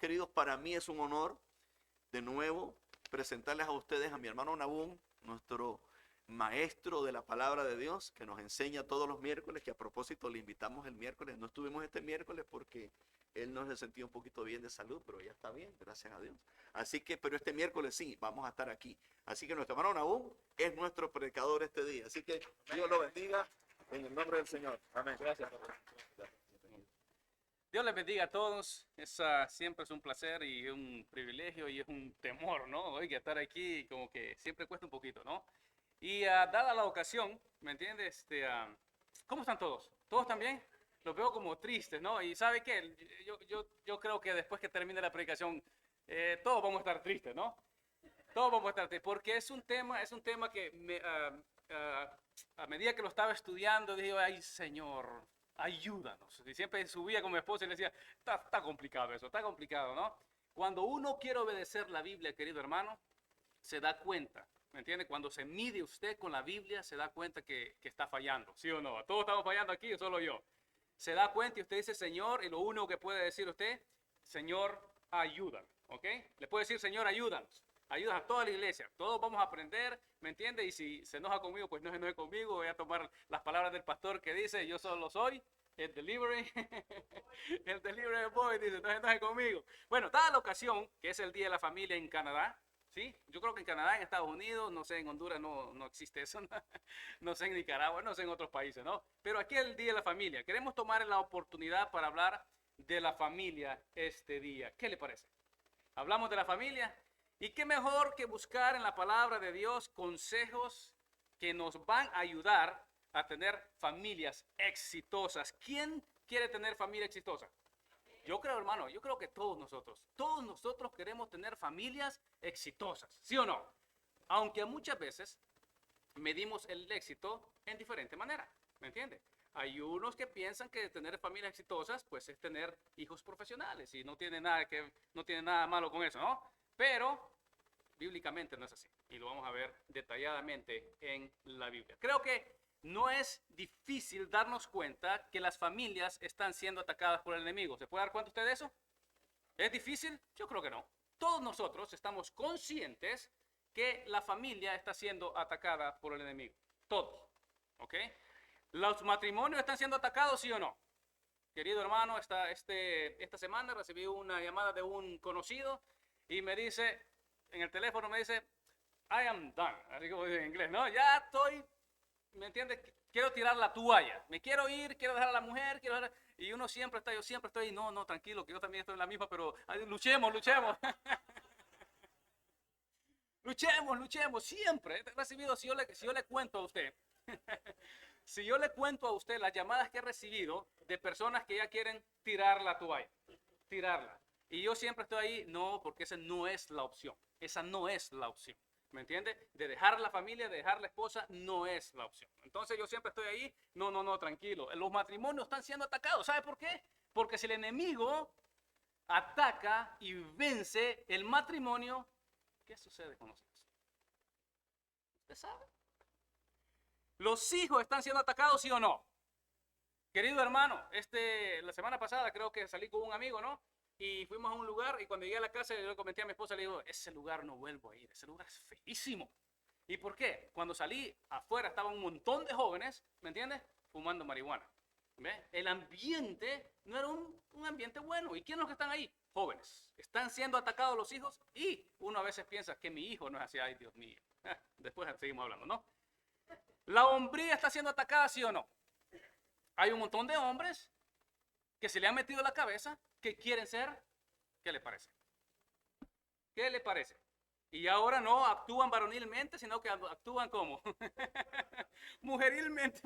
queridos, para mí es un honor de nuevo presentarles a ustedes a mi hermano Nahum, nuestro maestro de la palabra de Dios, que nos enseña todos los miércoles, que a propósito le invitamos el miércoles. No estuvimos este miércoles porque él no se sentía un poquito bien de salud, pero ya está bien, gracias a Dios. Así que, pero este miércoles sí, vamos a estar aquí. Así que nuestro hermano Nahum es nuestro predicador este día. Así que Dios lo bendiga en el nombre del Señor. Amén. Gracias. Dios les bendiga a todos. Siempre es un placer y un privilegio y es un temor, ¿no? Oiga, estar aquí como que siempre cuesta un poquito, ¿no? Y dada la ocasión, ¿me entiendes? ¿Cómo están todos? ¿Todos también? Los veo como tristes, ¿no? Y ¿sabe qué? Yo creo que después que termine la predicación, todos vamos a estar tristes, ¿no? Todos vamos a estar tristes, porque es un tema que a medida que lo estaba estudiando, dije, ay, Señor, ayúdanos. Y siempre subía con mi esposa y le decía, está complicado eso, está complicado, ¿no? Cuando uno quiere obedecer la Biblia, querido hermano, se da cuenta, ¿me entiende? Cuando se mide usted con la Biblia, se da cuenta que está fallando, ¿sí o no? Todos estamos fallando aquí, o solo yo. Se da cuenta y usted dice, Señor, y lo único que puede decir usted, Señor, ayúdame, ¿ok? Le puede decir, Señor, ayúdanos. Ayuda a toda la iglesia, todos vamos a aprender, ¿me entiende? Y si se enoja conmigo, pues no se enoje conmigo, voy a tomar las palabras del pastor que dice, yo solo soy el delivery, el delivery boy, dice, no se enoje conmigo. Bueno, dada la ocasión, que es el Día de la Familia en Canadá, ¿sí? Yo creo que en Canadá, en Estados Unidos, no sé, en Honduras no existe eso, no sé en Nicaragua, no sé en otros países, ¿no? Pero aquí es el Día de la Familia. Queremos tomar la oportunidad para hablar de la familia este día. ¿Qué le parece? Hablamos de la familia. ¿Y qué mejor que buscar en la palabra de Dios consejos que nos van a ayudar a tener familias exitosas? ¿Quién quiere tener familia exitosa? Yo creo, hermano, yo creo que todos nosotros queremos tener familias exitosas, ¿sí o no? Aunque muchas veces medimos el éxito en diferente manera, ¿me entiende? Hay unos que piensan que tener familias exitosas, pues es tener hijos profesionales y no tiene nada malo con eso, ¿no? Pero bíblicamente no es así y lo vamos a ver detalladamente en la Biblia. Creo que no es difícil darnos cuenta que las familias están siendo atacadas por el enemigo. ¿Se puede dar cuenta usted de eso? ¿Es difícil? Yo creo que no. Todos nosotros estamos conscientes que la familia está siendo atacada por el enemigo. Todos. ¿Ok? ¿Los matrimonios están siendo atacados, sí o no? Querido hermano, esta semana recibí una llamada de un conocido y me dice, en el teléfono me dice, I am done, así como dice en inglés, ¿no? Ya estoy, ¿me entiendes? Quiero tirar la toalla, me quiero ir, quiero dejar a la mujer, y yo siempre estoy, no, tranquilo, que yo también estoy en la misma, pero luchemos. Luchemos, siempre he recibido, si yo le cuento a usted, si yo le cuento a usted las llamadas que he recibido de personas que ya quieren tirar la toalla, tirarla. Y yo siempre estoy ahí, no, porque esa no es la opción. Esa no es la opción. ¿Me entiende? De dejar la familia, de dejar la esposa, no es la opción. Entonces yo siempre estoy ahí, no, tranquilo. Los matrimonios están siendo atacados. ¿Sabe por qué? Porque si el enemigo ataca y vence el matrimonio, ¿qué sucede con nosotros? ¿Usted sabe? ¿Los hijos están siendo atacados, sí o no? Querido hermano, la semana pasada creo que salí con un amigo, ¿no? Y fuimos a un lugar y cuando llegué a la casa yo le comenté a mi esposa, le digo, ese lugar no vuelvo a ir, ese lugar es feísimo. ¿Y por qué? Cuando salí afuera estaba un montón de jóvenes, ¿me entiendes? Fumando marihuana. ¿Ve? El ambiente no era un ambiente bueno. ¿Y quiénes los que están ahí? Jóvenes. Están siendo atacados los hijos y uno a veces piensa que mi hijo no es así, ay Dios mío. Después seguimos hablando, ¿no? ¿La hombría está siendo atacada, sí o no? Hay un montón de hombres que se le han metido en la cabeza que quieren ser, ¿qué le parece? ¿Qué le parece? Y ahora no actúan varonilmente, sino que actúan como mujerilmente.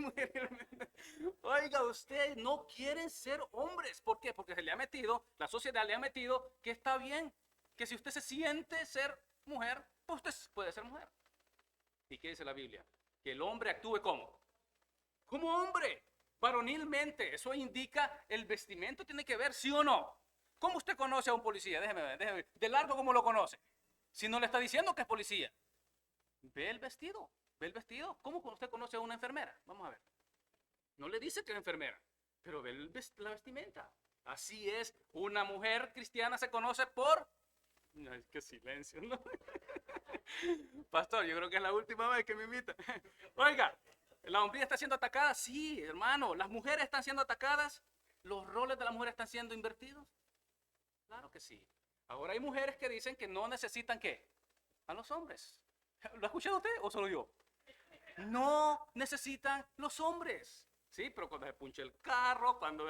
Oiga, usted no quiere ser hombres. ¿Por qué? Porque se le ha metido, la sociedad le ha metido que está bien, que si usted se siente ser mujer, pues usted puede ser mujer. ¿Y qué dice la Biblia? Que el hombre actúe como hombre, varonilmente. Eso indica el vestimento, tiene que ver, sí o no. ¿Cómo usted conoce a un policía? Déjeme ver. De largo, ¿cómo lo conoce? Si no le está diciendo que es policía. Ve el vestido. ¿Cómo usted conoce a una enfermera? Vamos a ver. No le dice que es enfermera, pero ve la vestimenta. Así es, una mujer cristiana se conoce por... Ay, qué silencio, ¿no? Pastor, yo creo que es la última vez que me invita. Oiga, ¿la hombría está siendo atacada? Sí, hermano. ¿Las mujeres están siendo atacadas? ¿Los roles de la mujer están siendo invertidos? Claro que sí. Ahora hay mujeres que dicen que no necesitan ¿qué? A los hombres. ¿Lo ha escuchado usted o solo yo? No necesitan los hombres. Sí, pero cuando se punche el carro, cuando...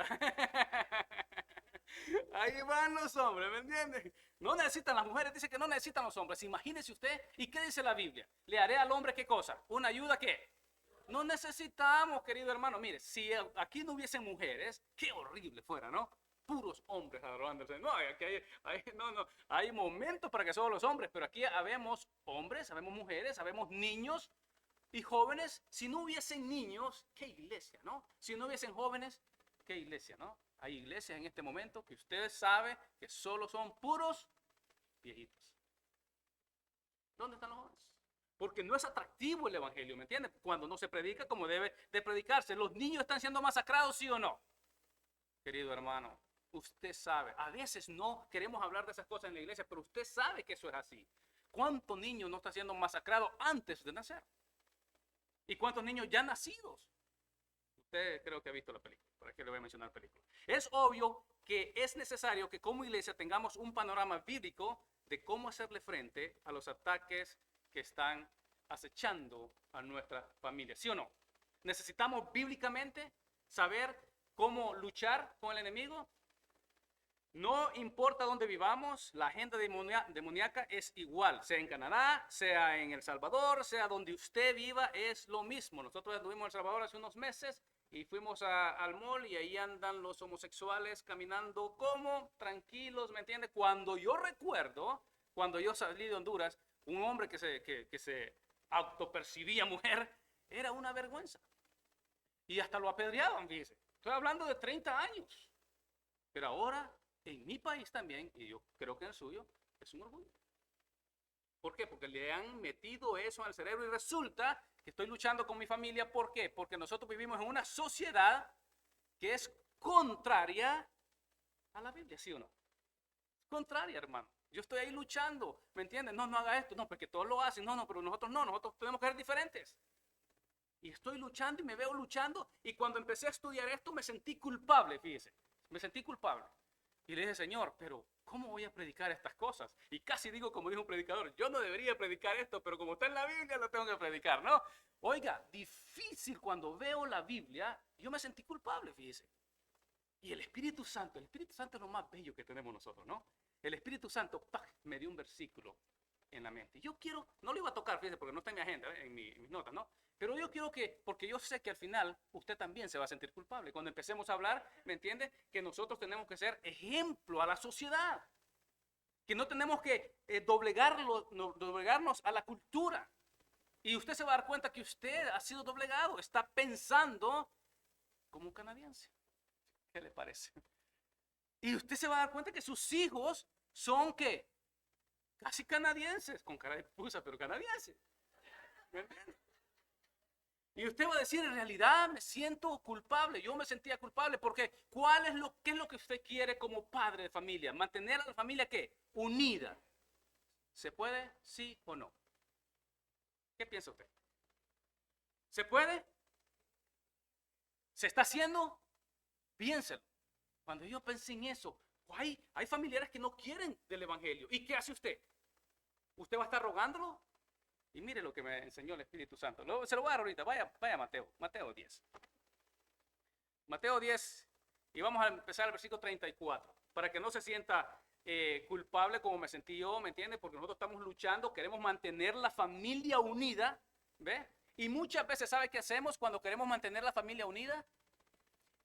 Ahí van los hombres, ¿me entienden? No necesitan las mujeres, dice que no necesitan los hombres. Imagínese usted, ¿y qué dice la Biblia? ¿Le haré al hombre qué cosa? ¿Una ayuda qué? No necesitamos, querido hermano. Mire, si aquí no hubiesen mujeres, qué horrible fuera, ¿no? Puros hombres adorándose. No, aquí hay momentos para que solo los hombres, pero aquí habemos hombres, habemos mujeres, habemos niños y jóvenes. Si no hubiesen niños, ¿qué iglesia, no? Si no hubiesen jóvenes, ¿qué iglesia, no? Hay iglesias en este momento que usted sabe que solo son puros viejitos. ¿Dónde están los jóvenes? Porque no es atractivo el evangelio, ¿me entiende? Cuando no se predica como debe de predicarse. ¿Los niños están siendo masacrados, sí o no? Querido hermano, usted sabe, a veces no queremos hablar de esas cosas en la iglesia, pero usted sabe que eso es así. ¿Cuántos niños no están siendo masacrados antes de nacer? ¿Y cuántos niños ya nacidos? Usted creo que ha visto la película, ¿para qué le voy a mencionar la película? Es obvio que es necesario que como iglesia tengamos un panorama bíblico de cómo hacerle frente a los ataques que están acechando a nuestra familia, ¿sí o no? Necesitamos bíblicamente saber cómo luchar con el enemigo. No importa dónde vivamos, la agenda demoníaca es igual, sea en Canadá, sea en El Salvador, sea donde usted viva, es lo mismo. Nosotros estuvimos en El Salvador hace unos meses y fuimos al mall y ahí andan los homosexuales caminando como tranquilos, ¿me entiende? Cuando yo recuerdo, cuando yo salí de Honduras, un hombre que se autopercibía mujer, era una vergüenza. Y hasta lo apedreaban, fíjese. Estoy hablando de 30 años. Pero ahora, en mi país también, y yo creo que en el suyo, es un orgullo. ¿Por qué? Porque le han metido eso al cerebro y resulta que estoy luchando con mi familia. ¿Por qué? Porque nosotros vivimos en una sociedad que es contraria a la Biblia, ¿sí o no? Contraria, hermano. Yo estoy ahí luchando, ¿me entiendes? No, no haga esto, no, porque todos lo hacen, no, pero nosotros no, nosotros tenemos que ser diferentes. Y estoy luchando y me veo luchando y cuando empecé a estudiar esto me sentí culpable, fíjese, me sentí culpable. Y le dije, Señor, pero ¿cómo voy a predicar estas cosas? Y casi digo como dijo un predicador, yo no debería predicar esto, pero como está en la Biblia lo tengo que predicar, ¿no? Oiga, difícil cuando veo la Biblia, yo me sentí culpable, fíjese. Y el Espíritu Santo es lo más bello que tenemos nosotros, ¿no? El Espíritu Santo, ¡pac!, me dio un versículo en la mente. Yo quiero, no lo iba a tocar, fíjese, porque no está en mi agenda, en mis notas, ¿no? Pero yo quiero que, porque yo sé que al final usted también se va a sentir culpable. Cuando empecemos a hablar, ¿me entiende? Que nosotros tenemos que ser ejemplo a la sociedad. Que no tenemos que doblegarnos a la cultura. Y usted se va a dar cuenta que usted ha sido doblegado. Está pensando como un canadiense. ¿Qué le parece? Y usted se va a dar cuenta que sus hijos son, ¿qué? Casi canadienses. Con cara de pusa, pero canadienses. ¿Me entiende? Y usted va a decir, en realidad me siento culpable, yo me sentía culpable, porque ¿qué es lo que usted quiere como padre de familia? Mantener a la familia, ¿qué? Unida. ¿Se puede? ¿Sí o no? ¿Qué piensa usted? ¿Se puede? ¿Se está haciendo? Piénselo. Cuando yo pensé en eso, hay familiares que no quieren del evangelio. ¿Y qué hace usted? ¿Usted va a estar rogándolo? Y mire lo que me enseñó el Espíritu Santo. Se lo voy a dar ahorita. Vaya a Mateo 10. Mateo 10. Y vamos a empezar el versículo 34. Para que no se sienta culpable como me sentí yo, ¿me entiende? Porque nosotros estamos luchando, queremos mantener la familia unida. ¿Ve? Y muchas veces, ¿sabe qué hacemos cuando queremos mantener la familia unida?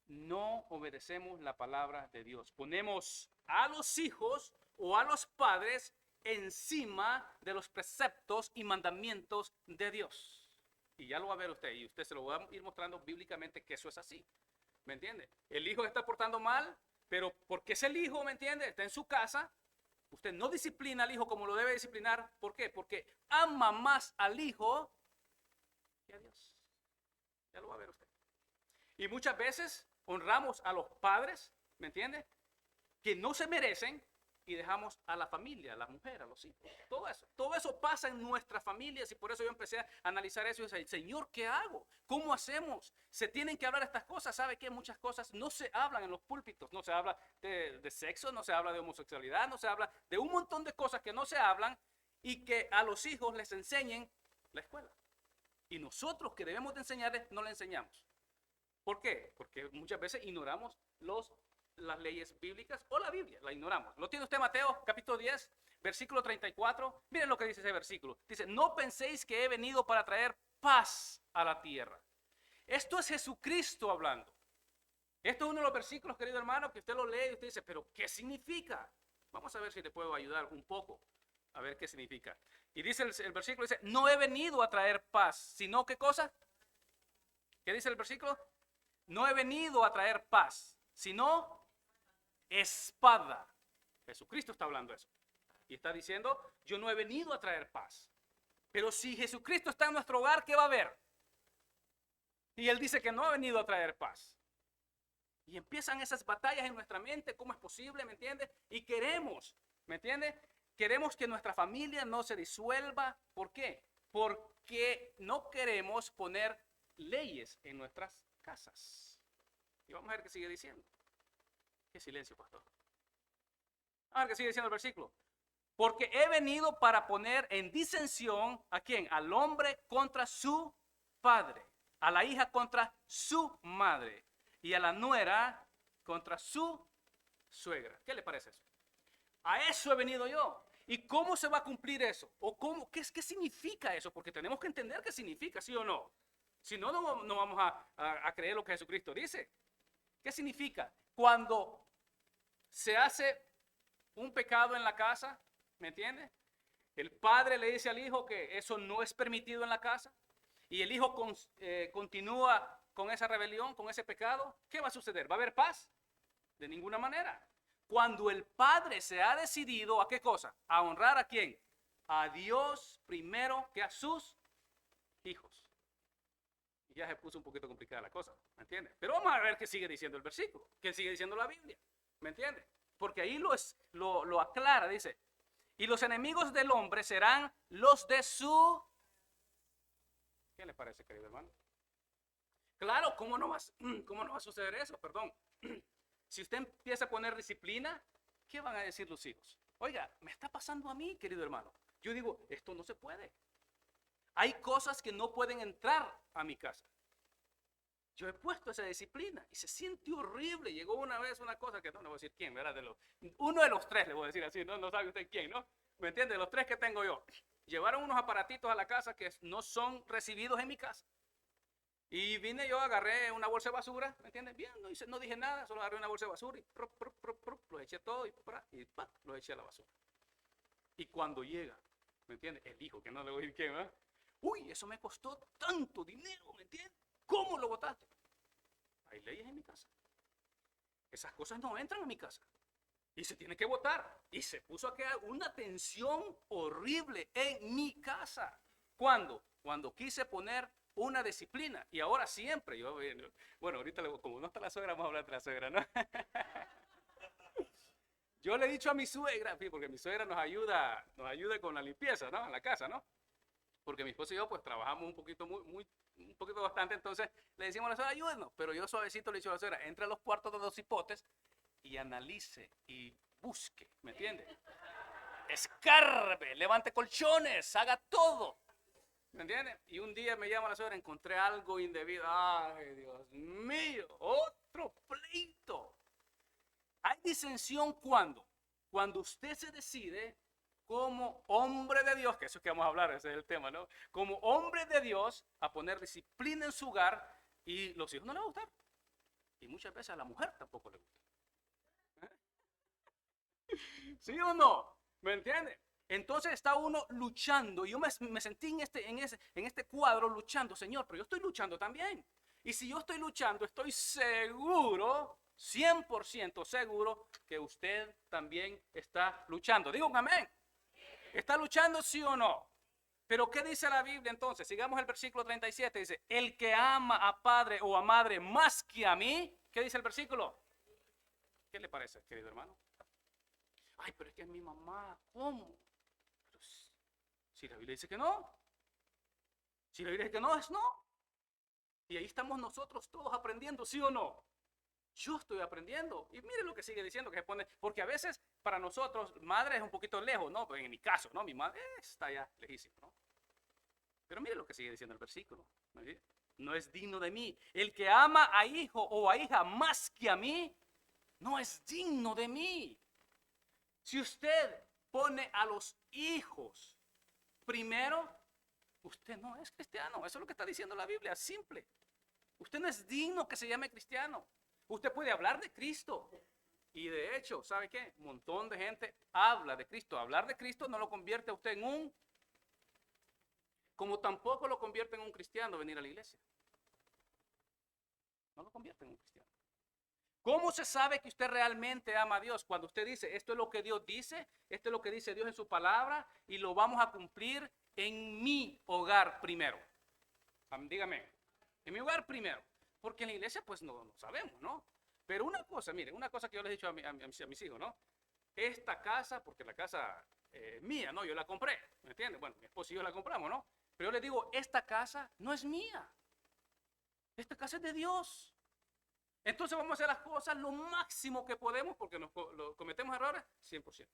No obedecemos la palabra de Dios. Ponemos a los hijos o a los padres encima de los preceptos y mandamientos de Dios. Y ya lo va a ver usted, y usted se lo va a ir mostrando bíblicamente que eso es así. ¿Me entiende? El hijo está portando mal, pero porque es el hijo, ¿me entiende? Está en su casa. Usted no disciplina al hijo como lo debe disciplinar. ¿Por qué? Porque ama más al hijo que a Dios. Ya lo va a ver usted. Y muchas veces honramos a los padres, ¿me entiende? que no se merecen y dejamos a la familia, a la mujer, a los hijos. Todo eso pasa en nuestras familias y por eso yo empecé a analizar eso y decía, Señor, ¿qué hago? ¿Cómo hacemos? Se tienen que hablar estas cosas. ¿Sabe qué? Muchas cosas no se hablan en los púlpitos. No se habla de sexo, no se habla de homosexualidad, no se habla de un montón de cosas que no se hablan y que a los hijos les enseñen la escuela. Y nosotros que debemos de enseñarles, no le enseñamos. ¿Por qué? Porque muchas veces ignoramos las leyes bíblicas o la Biblia, la ignoramos. ¿Lo tiene usted Mateo capítulo 10, versículo 34? Miren lo que dice ese versículo. Dice, no penséis que he venido para traer paz a la tierra. Esto es Jesucristo hablando. Esto es uno de los versículos, querido hermano, que usted lo lee y usted dice, pero ¿qué significa? Vamos a ver si le puedo ayudar un poco a ver qué significa. Y dice el versículo, dice, no he venido a traer paz, sino ¿qué cosa? ¿Qué dice el versículo? No he venido a traer paz, sino espada. Jesucristo está hablando eso. Y está diciendo, yo no he venido a traer paz. Pero si Jesucristo está en nuestro hogar, ¿qué va a haber? Y Él dice que no ha venido a traer paz. Y empiezan esas batallas en nuestra mente, ¿cómo es posible? ¿Me entiende? Y queremos, ¿me entiende? Queremos que nuestra familia no se disuelva. ¿Por qué? Porque no queremos poner leyes en nuestras casas. Y vamos a ver qué sigue diciendo. Qué silencio, pastor. Vamos a ver qué sigue diciendo el versículo. Porque he venido para poner en disensión, ¿a quién? Al hombre contra su padre, a la hija contra su madre y a la nuera contra su suegra. ¿Qué le parece eso? A eso he venido yo. ¿Y cómo se va a cumplir eso? ¿O cómo, qué significa eso? Porque tenemos que entender qué significa, ¿sí o no? Si no, no vamos a creer lo que Jesucristo dice. ¿Qué significa? Cuando se hace un pecado en la casa, ¿me entiende? El padre le dice al hijo que eso no es permitido en la casa y el hijo continúa con esa rebelión, con ese pecado. ¿Qué va a suceder? ¿Va a haber paz? De ninguna manera. Cuando el padre se ha decidido, ¿a qué cosa? A honrar ¿a quién? A Dios primero que a sus hijos. Y ya se puso un poquito complicada la cosa, ¿me entiende? Pero vamos a ver qué sigue diciendo el versículo, qué sigue diciendo la Biblia, ¿me entiende? Porque ahí lo aclara, dice, y los enemigos del hombre serán los de su... ¿Qué le parece, querido hermano? Claro, ¿cómo no va a suceder eso? Perdón. Si usted empieza a poner disciplina, ¿qué van a decir los hijos? Oiga, me está pasando a mí, querido hermano. Yo digo, esto no se puede. Hay cosas que no pueden entrar a mi casa. Yo he puesto esa disciplina y se siente horrible. Llegó una vez una cosa que no le voy a decir quién, ¿verdad? Uno de los tres, le voy a decir así, no sabe usted quién, ¿no? ¿Me entiende? Los tres que tengo yo. Llevaron unos aparatitos a la casa que no son recibidos en mi casa. Y vine yo, agarré una bolsa de basura, ¿me entiendes? Bien, no dije nada, solo agarré una bolsa de basura y los eché todo y los eché a la basura. Y cuando llega, ¿me entiendes? El hijo, que no le voy a decir quién, ¿verdad? Uy, eso me costó tanto dinero, ¿me entiendes? ¿Cómo lo botaste? Hay leyes en mi casa. Esas cosas no entran a mi casa. Y se tiene que votar. Y se puso a quedar una tensión horrible en mi casa. ¿Cuándo? Cuando quise poner una disciplina. Y ahora siempre. Bueno, ahorita como no está la suegra, vamos a hablar de la suegra, ¿no? Yo le he dicho a mi suegra, porque mi suegra nos ayuda con la limpieza, ¿no? En la casa, ¿no? Porque mi esposo y yo pues trabajamos un poquito bastante, entonces le decimos a la suegra, ayúdenos, pero yo suavecito le he dicho a la suegra, entre a los cuartos de los hipotes y analice y busque, ¿me entiende? Escarbe, levante colchones, haga todo, ¿me entiende? Y un día me llama la suegra, encontré algo indebido, ay Dios mío, otro pleito. Hay disensión cuando usted se decide como hombre de Dios, que eso es que vamos a hablar, ese es el tema, ¿no? Como hombre de Dios, a poner disciplina en su hogar y los hijos no les va a gustar. Y muchas veces a la mujer tampoco le gusta. ¿Sí o no? ¿Me entiende? Entonces está uno luchando. Y yo me sentí en este cuadro luchando. Señor, pero yo estoy luchando también. Y si yo estoy luchando, estoy seguro, 100% seguro, que usted también está luchando. Digo un amén. ¿Está luchando sí o no? Pero ¿qué dice la Biblia entonces? Sigamos el versículo 37. Dice, el que ama a padre o a madre más que a mí. ¿Qué dice el versículo? ¿Qué le parece, querido hermano? Ay, pero es que es mi mamá, ¿cómo? Pero si la Biblia dice que no, si la Biblia dice que no, es no. Y ahí estamos nosotros todos aprendiendo, ¿sí o no? Yo estoy aprendiendo. Y mire lo que sigue diciendo, que se pone, porque a veces para nosotros, madre es un poquito lejos, ¿no? Pues en mi caso, ¿no? Mi madre está allá lejísimo, ¿no? Pero mire lo que sigue diciendo el versículo. No es digno de mí. El que ama a hijo o a hija más que a mí, no es digno de mí. Si usted pone a los hijos primero, usted no es cristiano. Eso es lo que está diciendo la Biblia, simple. Usted no es digno que se llame cristiano. Usted puede hablar de Cristo. Y de hecho, ¿sabe qué? Un montón de gente habla de Cristo. Hablar de Cristo no lo convierte a usted en un, como tampoco lo convierte en un cristiano venir a la iglesia. No lo convierte en un cristiano. ¿Cómo se sabe que usted realmente ama a Dios? Cuando usted dice, esto es lo que Dios dice, esto es lo que dice Dios en su palabra y lo vamos a cumplir en mi hogar primero. Dígame, en mi hogar primero. Porque en la iglesia pues no sabemos, ¿no? Pero una cosa, mire, una cosa que yo les he dicho a mis hijos, ¿no? Esta casa, porque la casa mía, ¿no? Yo la compré, ¿me entiendes? Bueno, mi esposo y yo la compramos, ¿no? Pero yo les digo, esta casa no es mía. Esta casa es de Dios. Entonces vamos a hacer las cosas lo máximo que podemos porque cometemos errores, 100%.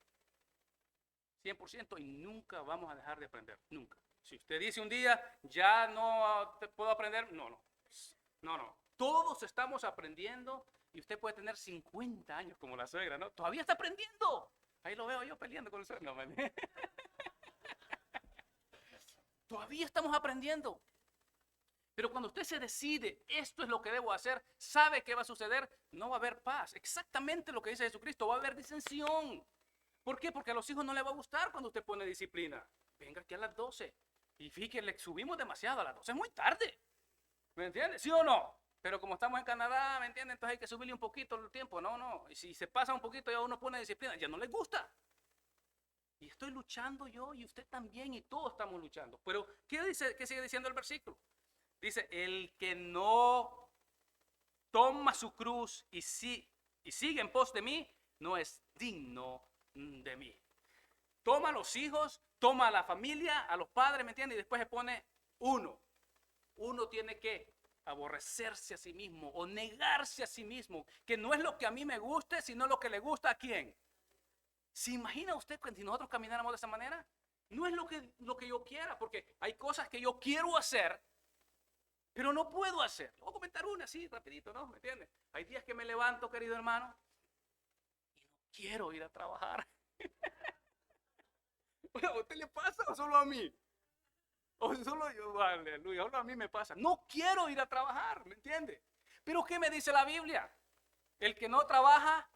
100% y nunca vamos a dejar de aprender, nunca. Si usted dice un día, ya no puedo aprender, no. Todos estamos aprendiendo y usted puede tener 50 años como la suegra, ¿no? Todavía está aprendiendo. Ahí lo veo yo peleando con el suegro. No, todavía estamos aprendiendo. Pero cuando usted se decide, esto es lo que debo hacer, sabe qué va a suceder, no va a haber paz. Exactamente lo que dice Jesucristo, va a haber disensión. ¿Por qué? Porque a los hijos no les va a gustar cuando usted pone disciplina. Venga aquí a las 12. Y fíjate, le subimos demasiado a las 12, es muy tarde. ¿Me entiende? ¿Sí o no? Pero como estamos en Canadá, ¿me entiende? Entonces hay que subirle un poquito el tiempo. No. Y si se pasa un poquito, ya uno pone disciplina, ya no les gusta. Y estoy luchando yo y usted también y todos estamos luchando. Pero, ¿qué sigue diciendo el versículo? Dice, el que no toma su cruz y sigue en pos de mí, no es digno de mí. Toma a los hijos, toma a la familia, a los padres, ¿me entiendes? Y después se pone uno. Uno tiene que aborrecerse a sí mismo o negarse a sí mismo, que no es lo que a mí me guste, sino lo que le gusta a quién. ¿Se imagina usted que si nosotros camináramos de esa manera? No es lo que yo quiera, porque hay cosas que yo quiero hacer, pero no puedo hacer. Voy a comentar una así, rapidito, ¿no? ¿Me entiendes? Hay días que me levanto, querido hermano, y no quiero ir a trabajar. ¿A usted le pasa o solo a mí? O solo yo, aleluya, solo a mí me pasa. No quiero ir a trabajar, ¿me entiende? Pero ¿qué me dice la Biblia? El que no trabaja,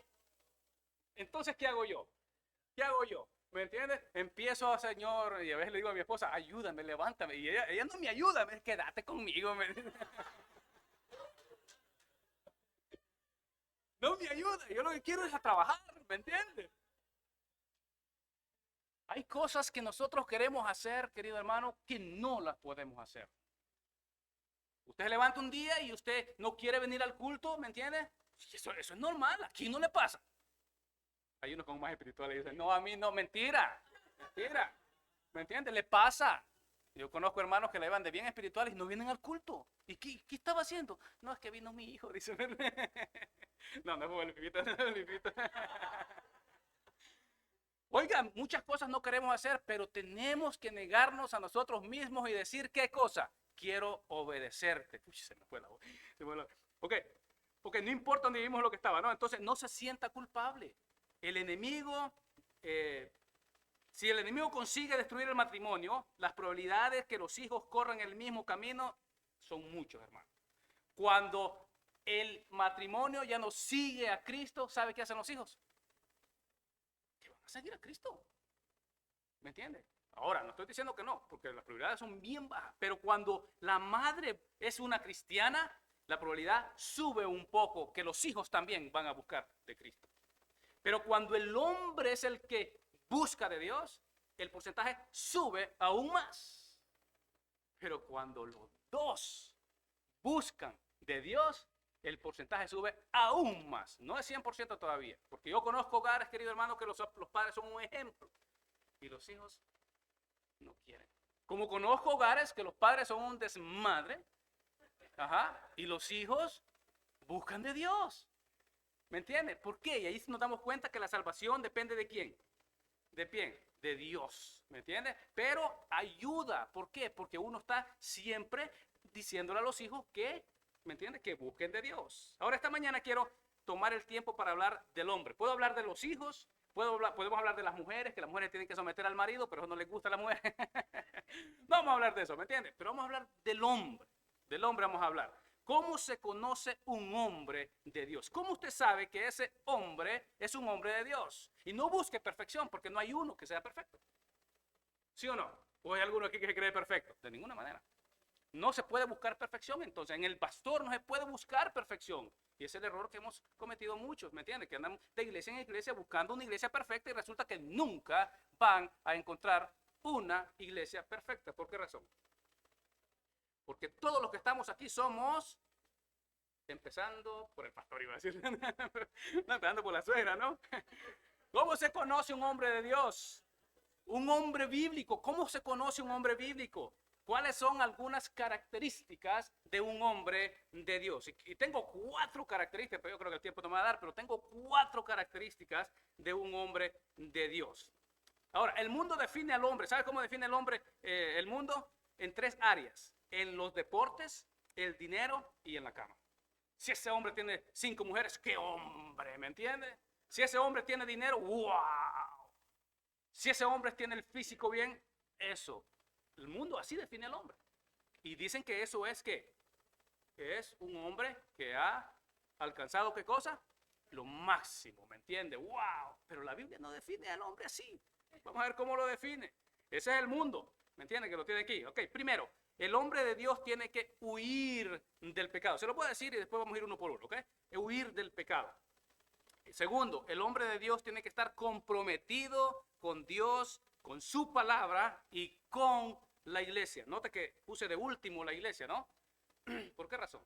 entonces ¿qué hago yo? ¿Qué hago yo? ¿Me entiendes? Empiezo, Señor, y a veces le digo a mi esposa, ayúdame, levántame. Y ella no me ayuda, me dice, quédate conmigo. No me ayuda, yo lo que quiero es a trabajar, ¿me entiendes? Hay cosas que nosotros queremos hacer, querido hermano, que no las podemos hacer. Usted se levanta un día y usted no quiere venir al culto, ¿me entiende? Eso es normal, aquí no le pasa. Hay unos como más espirituales y dicen, no, a mí no, mentira, ¿me entiende? Le pasa. Yo conozco hermanos que le van de bien espirituales y no vienen al culto. ¿Y qué estaba haciendo? No, es que vino mi hijo, dice. No fue el pipito, Oigan, muchas cosas no queremos hacer, pero tenemos que negarnos a nosotros mismos y decir, ¿qué cosa? Quiero obedecerte. Uy, se me fue la voz. Ok, porque no importa dónde vivimos lo que estaba, ¿no? Entonces no se sienta culpable. El enemigo, si el enemigo consigue destruir el matrimonio, las probabilidades que los hijos corran el mismo camino son muchos, hermano. Cuando el matrimonio ya no sigue a Cristo, ¿sabe qué hacen los hijos? Que van a seguir a Cristo. ¿Me entiende? Ahora, no estoy diciendo que no, porque las probabilidades son bien bajas, pero cuando la madre es una cristiana, la probabilidad sube un poco que los hijos también van a buscar de Cristo. Pero cuando el hombre es el que busca de Dios, el porcentaje sube aún más. Pero cuando los dos buscan de Dios, el porcentaje sube aún más. No es 100% todavía. Porque yo conozco hogares, querido hermano, que los padres son un ejemplo. Y los hijos no quieren. Como conozco hogares que los padres son un desmadre. Ajá. Y los hijos buscan de Dios. ¿Me entiendes? ¿Por qué? Y ahí nos damos cuenta que la salvación depende de quién. ¿De quién? De Dios. ¿Me entiendes? Pero ayuda. ¿Por qué? Porque uno está siempre diciéndole a los hijos que, ¿me entiendes? Que busquen de Dios. Ahora esta mañana quiero tomar el tiempo para hablar del hombre. Puedo hablar de los hijos, podemos hablar de las mujeres, que las mujeres tienen que someter al marido, pero eso no les gusta a la mujer. No vamos a hablar de eso, ¿me entiendes? Pero vamos a hablar del hombre. Del hombre vamos a hablar. ¿Cómo se conoce un hombre de Dios? ¿Cómo usted sabe que ese hombre es un hombre de Dios? Y no busque perfección, porque no hay uno que sea perfecto. ¿Sí o no? ¿O hay alguno aquí que se cree perfecto? De ninguna manera. No se puede buscar perfección, entonces en el pastor no se puede buscar perfección. Y ese es el error que hemos cometido muchos, ¿me entiendes? Que andan de iglesia en iglesia buscando una iglesia perfecta y resulta que nunca van a encontrar una iglesia perfecta. ¿Por qué razón? Porque todos los que estamos aquí somos, empezando por el pastor, iba a decir, no, empezando por la suegra, ¿no? ¿Cómo se conoce un hombre de Dios? Un hombre bíblico. ¿Cómo se conoce un hombre bíblico? ¿Cuáles son algunas características de un hombre de Dios? Y tengo 4 características, pero yo creo que el tiempo no me va a dar, pero tengo 4 características de un hombre de Dios. Ahora, el mundo define al hombre. ¿Sabe cómo define el hombre el mundo? En 3 áreas. En los deportes, el dinero y en la cama. Si ese hombre tiene 5 mujeres, ¡qué hombre! ¿Me entiende? Si ese hombre tiene dinero, ¡wow! Si ese hombre tiene el físico bien, eso. El mundo así define al hombre. Y dicen que eso es ¿qué? Que es un hombre que ha alcanzado ¿qué cosa? Lo máximo, ¿me entiende? ¡Wow! Pero la Biblia no define al hombre así. Vamos a ver cómo lo define. Ese es el mundo, ¿me entiende? Que lo tiene aquí. Ok, primero, el hombre de Dios tiene que huir del pecado. Se lo puedo decir y después vamos a ir uno por uno, ¿ok? Huir del pecado. Segundo, el hombre de Dios tiene que estar comprometido con Dios, con su palabra y con la iglesia. Nota que puse de último la iglesia, ¿no? ¿Por qué razón?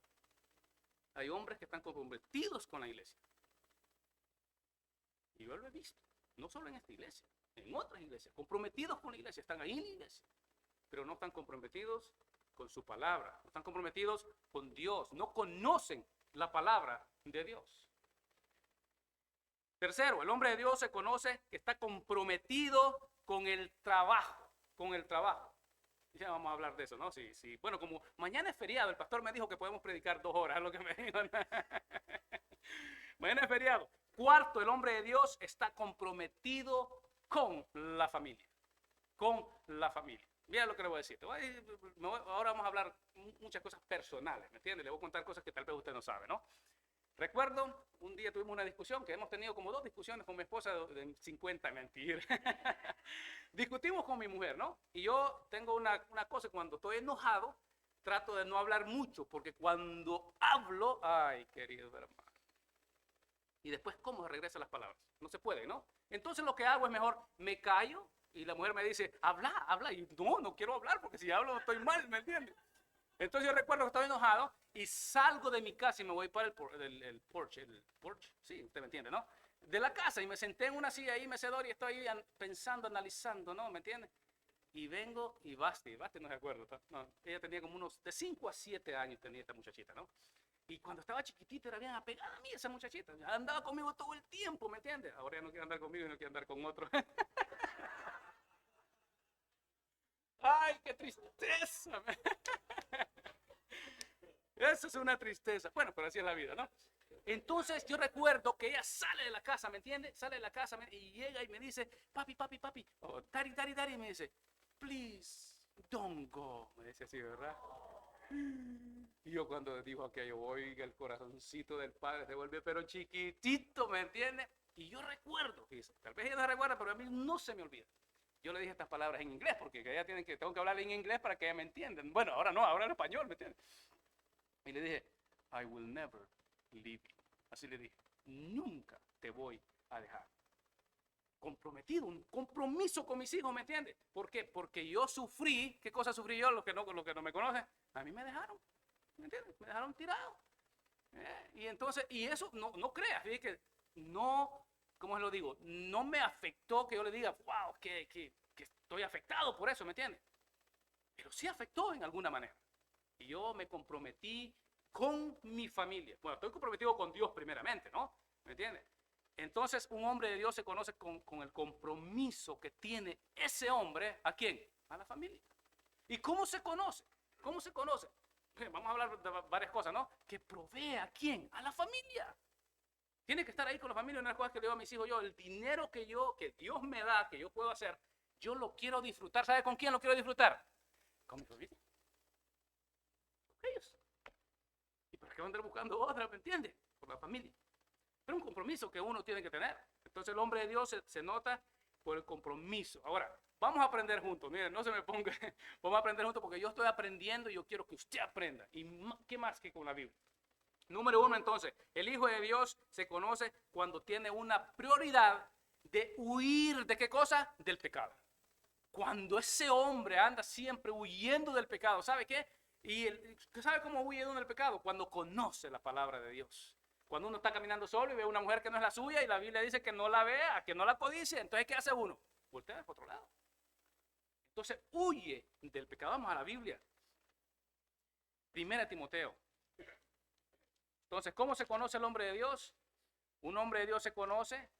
Hay hombres que están comprometidos con la iglesia. Y yo lo he visto, no solo en esta iglesia, en otras iglesias, comprometidos con la iglesia, están ahí en la iglesia, pero no están comprometidos con su palabra, no están comprometidos con Dios, no conocen la palabra de Dios. Tercero, el hombre de Dios se conoce que está comprometido con el trabajo, con el trabajo. Ya vamos a hablar de eso, ¿no? Sí. Bueno, como mañana es feriado, el pastor me dijo que podemos predicar 2 horas, es lo que me dijo. Mañana es feriado. Cuarto, el hombre de Dios está comprometido con la familia. Con la familia. Mira lo que le voy a decir. Ahora vamos a hablar muchas cosas personales, ¿me entiende? Le voy a contar cosas que tal vez usted no sabe, ¿no? Recuerdo, un día tuvimos una discusión, que hemos tenido como 2 discusiones con mi esposa de 50, mentira. Discutimos con mi mujer, ¿no? Y yo tengo una cosa, cuando estoy enojado, trato de no hablar mucho, porque cuando hablo, ay, querido hermano, y después, ¿cómo regresan las palabras? No se puede, ¿no? Entonces lo que hago es mejor, me callo, y la mujer me dice, habla, y no quiero hablar, porque si hablo estoy mal, ¿me entiendes? Entonces yo recuerdo que estaba enojado y salgo de mi casa y me voy para el porche, sí, usted me entiende, ¿no? De la casa y me senté en una silla ahí, mecedor, y estoy ahí pensando, analizando, ¿no? ¿Me entiende? Y vengo y Basti no se acuerda, no, ella tenía como unos de 5 a 7 años tenía esta muchachita, ¿no? Y cuando estaba chiquitita era bien apegada a mí esa muchachita, andaba conmigo todo el tiempo, ¿me entiende? Ahora ya no quiere andar conmigo y no quiere andar con otro. ¡Ay, qué tristeza! Eso es una tristeza. Bueno, pero así es la vida, ¿no? Entonces yo recuerdo que ella sale de la casa, ¿me entiende? Sale de la casa y llega y me dice, papi, o daddy, y me dice, please, don't go. Me dice así, ¿verdad? Y yo cuando dijo aquello, oiga, el corazoncito del padre se vuelve pero chiquitito, ¿me entiende? Y yo recuerdo, fíjese, tal vez ella no recuerda, pero a mí no se me olvida. Yo le dije estas palabras en inglés, porque ella tengo que hablarle en inglés para que ella me entienda. Bueno, ahora no, ahora en español, ¿me entiende? Y le dije, I will never leave you. Así le dije, nunca te voy a dejar. Comprometido, un compromiso con mis hijos, ¿me entiendes? ¿Por qué? Porque yo sufrí. ¿Qué cosa sufrí yo? Los que no me conocen, a mí me dejaron, ¿me entiendes? Me dejaron tirado. Y entonces, y eso no creas, fíjate que no, ¿cómo se lo digo? No me afectó que yo le diga, wow, que estoy afectado por eso, ¿me entiendes? Pero sí afectó en alguna manera. Y yo me comprometí con mi familia. Bueno, estoy comprometido con Dios primeramente, ¿no? ¿Me entiendes? Entonces, un hombre de Dios se conoce con el compromiso que tiene ese hombre. ¿A quién? A la familia. ¿Y cómo se conoce? ¿Cómo se conoce? Vamos a hablar de varias cosas, ¿no? Que provee a quién? A la familia. Tiene que estar ahí con la familia. Una de las cosas que le digo a mis hijos, yo, el dinero que Dios me da, que yo puedo hacer, yo lo quiero disfrutar. ¿Sabe con quién lo quiero disfrutar? Con mi familia. Con ellos. ¿Y para qué van a andar buscando otra? ¿Me entiendes? Por la familia. Pero un compromiso que uno tiene que tener. Entonces el hombre de Dios se nota por el compromiso. Ahora, vamos a aprender juntos. Miren, no se me ponga. Vamos a aprender juntos porque yo estoy aprendiendo y yo quiero que usted aprenda. ¿Y qué más que con la Biblia? Número 1, entonces, el Hijo de Dios se conoce cuando tiene una prioridad de huir de qué cosa? Del pecado. Cuando ese hombre anda siempre huyendo del pecado, ¿sabe qué? Y ¿sabe cómo huye del pecado? Cuando conoce la palabra de Dios. Cuando uno está caminando solo y ve una mujer que no es la suya y la Biblia dice que no la vea, que no la codicie, entonces ¿qué hace uno? Voltea por otro lado. Entonces huye del pecado. Vamos a la Biblia. 1 Timoteo. Entonces, ¿cómo se conoce el hombre de Dios? Un hombre de Dios se conoce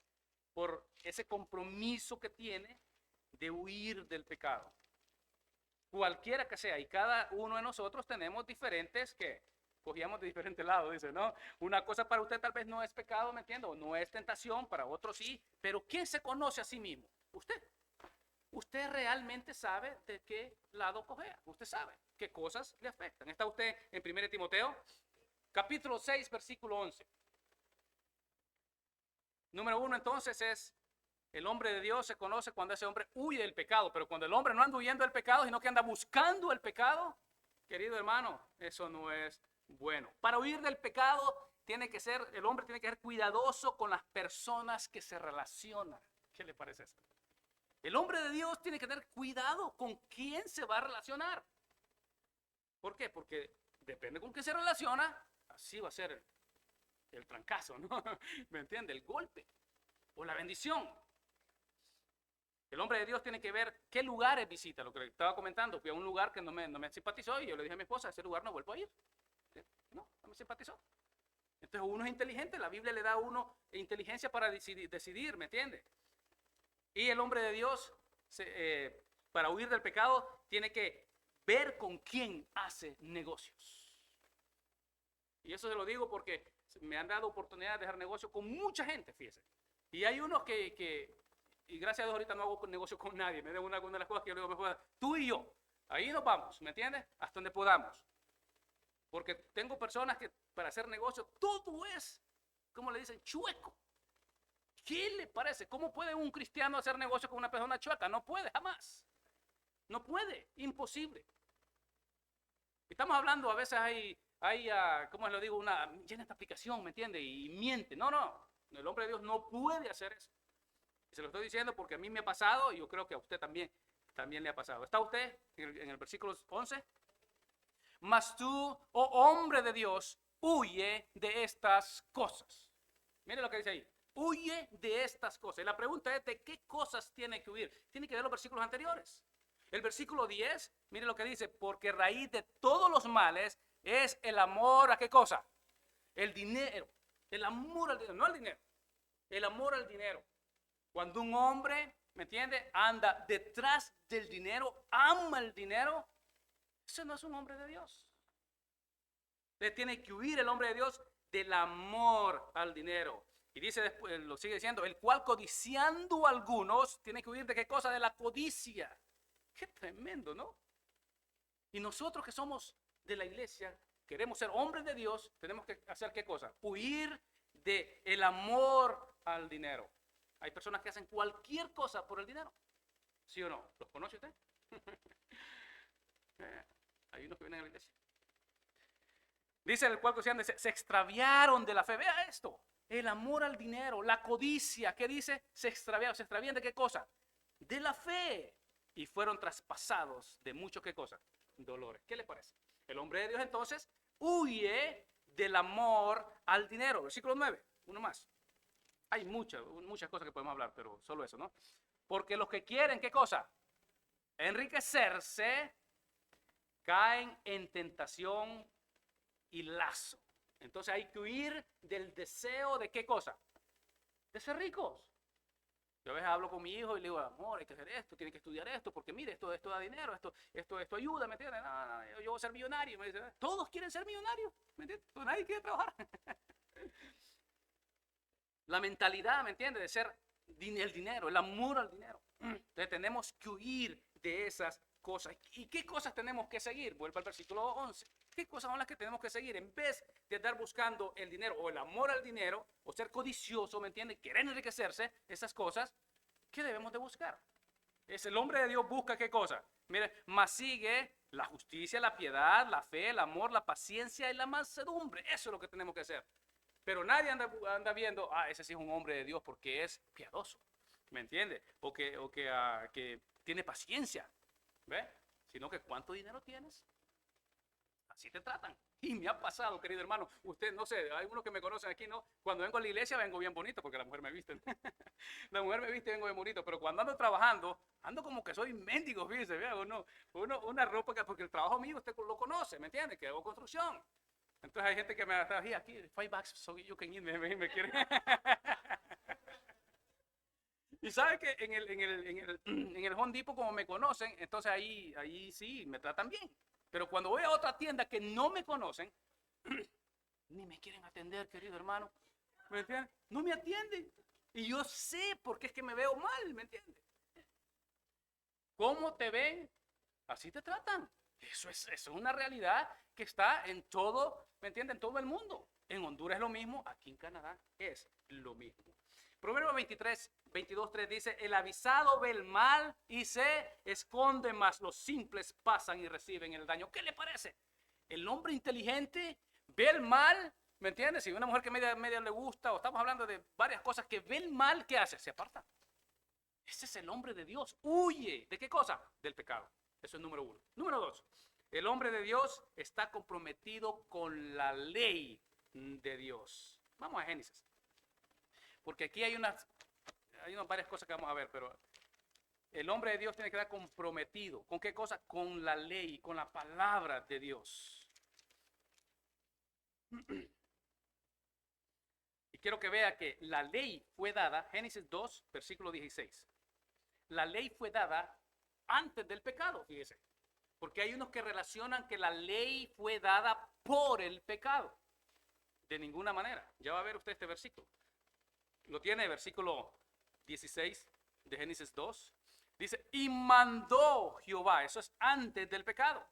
por ese compromiso que tiene de huir del pecado. Cualquiera que sea, y cada uno de nosotros tenemos diferentes que cogíamos de diferentes lados, dice, ¿no? Una cosa para usted tal vez no es pecado, ¿me entiende? O no es tentación, para otros sí, pero ¿quién se conoce a sí mismo? Usted. Usted realmente sabe de qué lado cogea. Usted sabe qué cosas le afectan. ¿Está usted en 1 Timoteo? Capítulo 6, versículo 11. Número 1, entonces, es el hombre de Dios se conoce cuando ese hombre huye del pecado, pero cuando el hombre no anda huyendo del pecado, sino que anda buscando el pecado, querido hermano, eso no es bueno. Para huir del pecado, el hombre tiene que ser cuidadoso con las personas que se relacionan. ¿Qué le parece eso? El hombre de Dios tiene que tener cuidado con quién se va a relacionar. ¿Por qué? Porque depende con quién se relaciona, así va a ser el trancazo, ¿no? ¿Me entiende? El golpe o la bendición. El hombre de Dios tiene que ver qué lugares visita, lo que le estaba comentando. Fui a un lugar que no me simpatizó y yo le dije a mi esposa, a ese lugar no vuelvo a ir. No me simpatizó. Entonces uno es inteligente, la Biblia le da a uno inteligencia para decidir, ¿me entiende? Y el hombre de Dios, para huir del pecado, tiene que ver con quién hace negocios. Y eso se lo digo porque me han dado oportunidad de hacer negocio con mucha gente, fíjese. Y hay unos y gracias a Dios ahorita no hago negocio con nadie. Me da una de las cosas que yo le digo, mejor, tú y yo, ahí nos vamos, ¿me entiendes? Hasta donde podamos. Porque tengo personas que para hacer negocio todo es, como le dicen, chueco. ¿Qué le parece? ¿Cómo puede un cristiano hacer negocio con una persona chueca? No puede, jamás. No puede, imposible. Estamos hablando, a veces hay ¿cómo lo digo? Llena esta aplicación, ¿me entiende? Y miente. No, el hombre de Dios no puede hacer eso. Y se lo estoy diciendo porque a mí me ha pasado y yo creo que a usted también le ha pasado. ¿Está usted en el versículo 11? Mas tú, oh hombre de Dios, huye de estas cosas. Mire lo que dice ahí. Huye de estas cosas. Y la pregunta es, ¿de qué cosas tiene que huir? Tiene que ver los versículos anteriores. El versículo 10, mire lo que dice, porque raíz de todos los males es el amor ¿a qué cosa? El dinero. El amor al dinero, no al dinero. El amor al dinero. Cuando un hombre, ¿me entiende? Anda detrás del dinero, ama el dinero, ese no es un hombre de Dios. Le tiene que huir el hombre de Dios del amor al dinero. Y dice después, lo sigue diciendo, el cual codiciando algunos, tiene que huir de qué cosa? De la codicia. Qué tremendo, ¿no? Y nosotros que somos de la iglesia, queremos ser hombres de Dios, tenemos que hacer qué cosa? Huir del amor al dinero. Hay personas que hacen cualquier cosa por el dinero. ¿Sí o no? ¿Los conoce usted? Hay unos que vienen a la iglesia. Dice el cual se extraviaron de la fe. Vea esto. El amor al dinero, la codicia. ¿Qué dice? Se extraviaron. ¿Se extravían de qué cosa? De la fe. Y fueron traspasados de mucho qué cosa? Dolores. ¿Qué le parece? El hombre de Dios entonces huye del amor al dinero. Versículo 9, uno más. Hay muchas cosas que podemos hablar, pero solo eso, ¿no? Porque los que quieren, ¿qué cosa? Enriquecerse, caen en tentación y lazo. Entonces hay que huir del deseo de ¿qué cosa? De ser ricos. Yo a veces hablo con mi hijo y le digo, amor, hay que hacer esto, tiene que estudiar esto, porque mire, esto da dinero, esto ayuda, ¿me entiendes? No, yo voy a ser millonario. Me dice, todos quieren ser millonarios, ¿me entiendes? Pero nadie quiere trabajar. La mentalidad, ¿me entiendes? De ser el dinero, el amor al dinero. Entonces tenemos que huir de esas cosas. ¿Y qué cosas tenemos que seguir? Vuelvo al versículo 11. ¿Qué cosas son las que tenemos que seguir? En vez de estar buscando el dinero o el amor al dinero o ser codicioso, ¿me entiendes? Querer enriquecerse, esas cosas, ¿qué debemos de buscar? Es el hombre de Dios busca ¿qué cosa? Mire, más sigue la justicia, la piedad, la fe, el amor, la paciencia y la mansedumbre. Eso es lo que tenemos que hacer. Pero nadie anda viendo, ese sí es un hombre de Dios porque es piadoso, ¿me entiende? Que tiene paciencia, ¿ve? Sino que ¿cuánto dinero tienes? Así te tratan. Y me ha pasado, querido hermano. Usted, no sé, hay unos que me conocen aquí, ¿no? Cuando vengo a la iglesia vengo bien bonito porque la mujer me viste. La mujer me viste y vengo bien bonito. Pero cuando ando trabajando, ando como que soy mendigo, fíjese, vea, una ropa que, porque el trabajo mío usted lo conoce, ¿me entiende? Que hago construcción. Entonces hay gente que me está aquí, $5 so you can eat, me quiere. Y sabe que en el Home Depot, como me conocen, entonces ahí sí me tratan bien. Pero cuando voy a otra tienda que no me conocen, ni me quieren atender, querido hermano. ¿Me entiendes? No me atienden. Y yo sé por qué es que me veo mal, ¿me entiendes? ¿Cómo te ven? Así te tratan. Eso es una realidad que está en todo, ¿me entienden? En todo el mundo. En Honduras es lo mismo, aquí en Canadá es lo mismo. Proverbio 22:3 dice, el avisado ve el mal y se esconde, mas los simples pasan y reciben el daño. ¿Qué le parece? El hombre inteligente ve el mal, ¿me entiendes? Si una mujer que media le gusta, o estamos hablando de varias cosas, que ve el mal, ¿qué hace? Se aparta. Ese es el hombre de Dios. Huye. ¿De qué cosa? Del pecado. Eso es número 1. Número 2. El hombre de Dios está comprometido con la ley de Dios. Vamos a Génesis. Porque aquí hay unas varias cosas que vamos a ver, pero el hombre de Dios tiene que estar comprometido. ¿Con qué cosa? Con la ley, con la palabra de Dios. Y quiero que vea que la ley fue dada, Génesis 2, versículo 16. La ley fue dada antes del pecado, fíjese. Porque hay unos que relacionan que la ley fue dada por el pecado. De ninguna manera. Ya va a ver usted este versículo. Lo tiene, versículo 16 de Génesis 2. Dice, y mandó Jehová, eso es antes del pecado.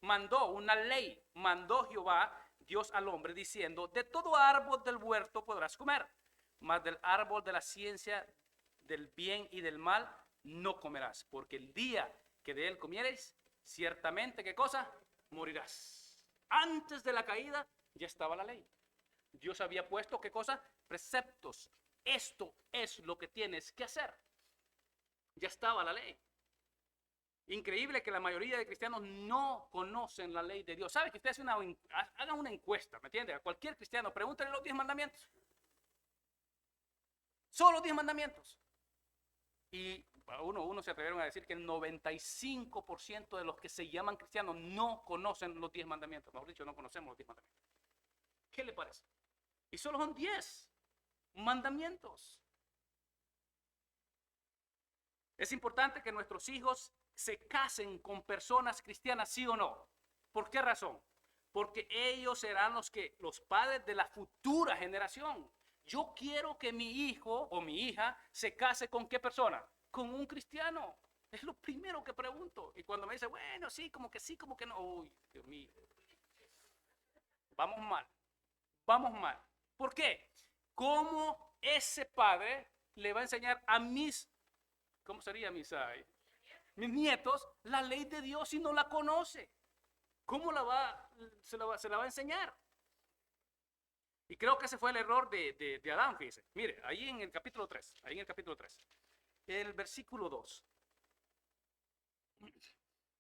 Mandó una ley, mandó Jehová, Dios al hombre, diciendo, de todo árbol del huerto podrás comer, mas del árbol de la ciencia del bien y del mal no comerás, porque el día que de él comieres, ciertamente, ¿qué cosa? Morirás. Antes de la caída ya estaba la ley. Dios había puesto, ¿qué cosa? Preceptos. Esto es lo que tienes que hacer. Ya estaba la ley. Increíble que la mayoría de cristianos no conocen la ley de Dios. ¿Sabe que usted haga una encuesta, ¿me entiende? A cualquier cristiano, pregúntale los 10 mandamientos. Solo los 10 mandamientos. Y uno se atrevieron a decir que el 95% de los que se llaman cristianos no conocen los 10 mandamientos. Mejor dicho, no conocemos los 10 mandamientos. ¿Qué le parece? Y solo son 10 mandamientos. Es importante que nuestros hijos se casen con personas cristianas, ¿sí o no? ¿Por qué razón? Porque ellos serán los padres de la futura generación. Yo quiero que mi hijo o mi hija se case con ¿qué persona? Con un cristiano. Es lo primero que pregunto. Y cuando me dice, bueno, sí, como que no. Uy, Dios mío. Vamos mal. Vamos mal. ¿Por qué? ¿Cómo ese padre le va a enseñar a ¿cómo sería mis nietos la ley de Dios si no la conoce? ¿Cómo se la va a enseñar? Y creo que ese fue el error de Adán, fíjese. Mire, ahí en el capítulo 3, el versículo 2.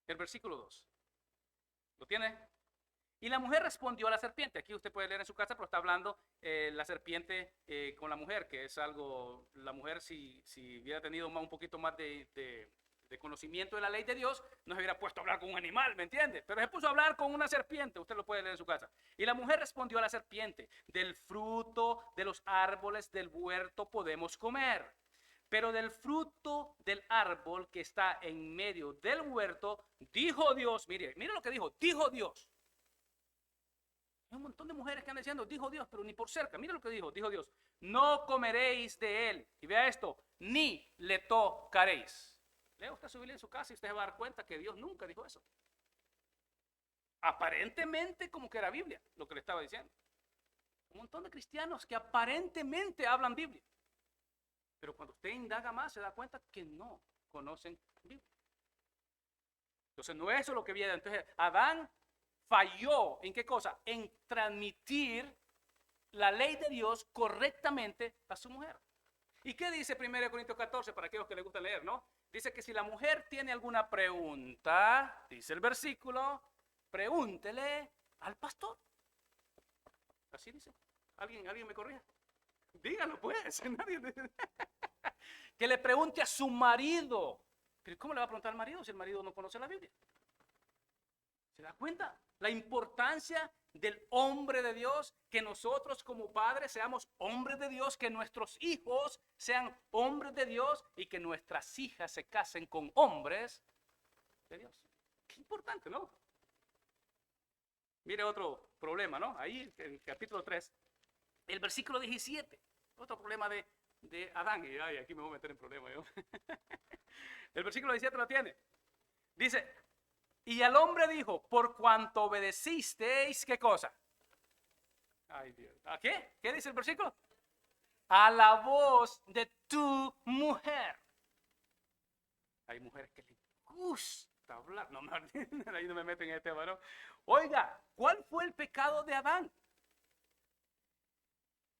El versículo 2. ¿Lo tiene? Y la mujer respondió a la serpiente. Aquí usted puede leer en su casa, pero está hablando la serpiente con la mujer, que es algo, la mujer si hubiera tenido un poquito más de conocimiento de la ley de Dios, no se hubiera puesto a hablar con un animal, ¿me entiende? Pero se puso a hablar con una serpiente, usted lo puede leer en su casa. Y la mujer respondió a la serpiente, del fruto de los árboles del huerto podemos comer, pero del fruto del árbol que está en medio del huerto, dijo Dios, mire lo que dijo Dios. Hay un montón de mujeres que andan diciendo, dijo Dios, pero ni por cerca. Mire lo que dijo Dios, no comeréis de él. Y vea esto, ni le tocaréis. Lea usted su Biblia en su casa y usted se va a dar cuenta que Dios nunca dijo eso. Aparentemente como que era Biblia lo que le estaba diciendo. Un montón de cristianos que aparentemente hablan Biblia. Pero cuando usted indaga más se da cuenta que no conocen Biblia. Entonces no es eso lo que viene. Entonces Adán falló ¿en qué cosa? En transmitir la ley de Dios correctamente a su mujer. ¿Y qué dice 1 Corintios 14 para aquellos que les gusta leer, no? Dice que si la mujer tiene alguna pregunta, dice el versículo, pregúntele al pastor. Así dice. ¿Alguien me corrija? Dígalo pues. Que le pregunte a su marido. ¿Pero cómo le va a preguntar al marido si el marido no conoce la Biblia? ¿Se da cuenta? La importancia del hombre de Dios, que nosotros como padres seamos hombres de Dios, que nuestros hijos sean hombres de Dios y que nuestras hijas se casen con hombres de Dios. Qué importante, ¿no? Mire otro problema, ¿no? Ahí en el capítulo 3, el versículo 17, otro problema de Adán. Y ay, aquí me voy a meter en problemas yo. El versículo 17 lo tiene. Dice, y al hombre dijo, por cuanto obedecisteis, ¿qué cosa? Ay, Dios. ¿A qué? ¿Qué dice el versículo? A la voz de tu mujer. Hay mujeres que les gusta hablar. No, ahí no me meten en este tema, ¿no? Oiga, ¿cuál fue el pecado de Adán?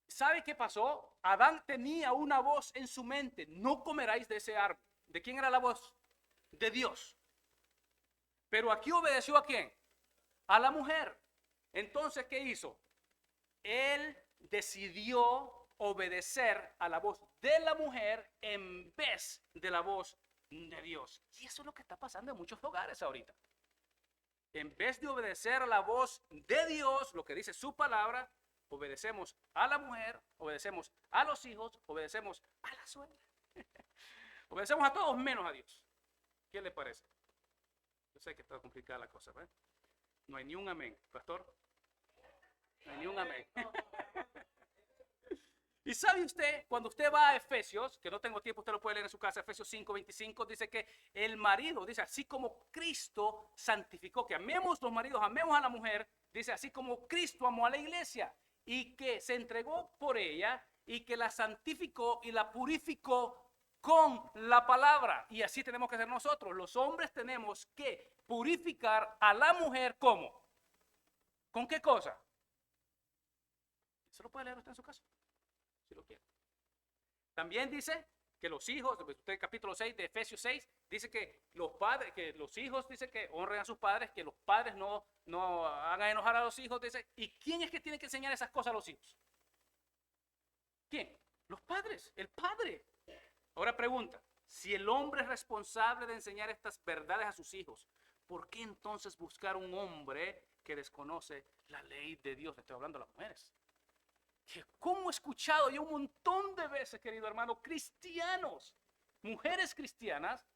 ¿Sabe qué pasó? Adán tenía una voz en su mente. No comeráis de ese árbol. ¿De quién era la voz? De Dios. Pero aquí obedeció ¿a quién? A la mujer. Entonces, ¿qué hizo? Él decidió obedecer a la voz de la mujer en vez de la voz de Dios. Y eso es lo que está pasando en muchos hogares ahorita. En vez de obedecer a la voz de Dios, lo que dice su palabra, obedecemos a la mujer, obedecemos a los hijos, obedecemos a la suegra. Obedecemos a todos menos a Dios. ¿Qué le parece? Yo sé que está complicada la cosa, ¿verdad? No hay ni un amén, pastor. No hay ni un amén. Y sabe usted, cuando usted va a Efesios, que no tengo tiempo, usted lo puede leer en su casa, Efesios 5:25, dice que el marido, dice, así como Cristo santificó, que amemos los maridos, amemos a la mujer, dice, así como Cristo amó a la iglesia y que se entregó por ella y que la santificó y la purificó con la palabra. Y así tenemos que ser nosotros. Los hombres tenemos que purificar a la mujer, ¿cómo? ¿Con qué cosa? Eso lo puede leer usted en su casa, si lo quiere. También dice que los hijos, usted capítulo 6 de Efesios 6, dice que los padres, que los hijos, dice que honren a sus padres, que los padres no hagan enojar a los hijos, dice. ¿Y quién es que tiene que enseñar esas cosas a los hijos? ¿Quién? Los padres, el padre. Ahora pregunta, si el hombre es responsable de enseñar estas verdades a sus hijos, ¿por qué entonces buscar un hombre que desconoce la ley de Dios? Estoy hablando de las mujeres. ¿Cómo he escuchado yo un montón de veces, querido hermano, cristianos, mujeres cristianas,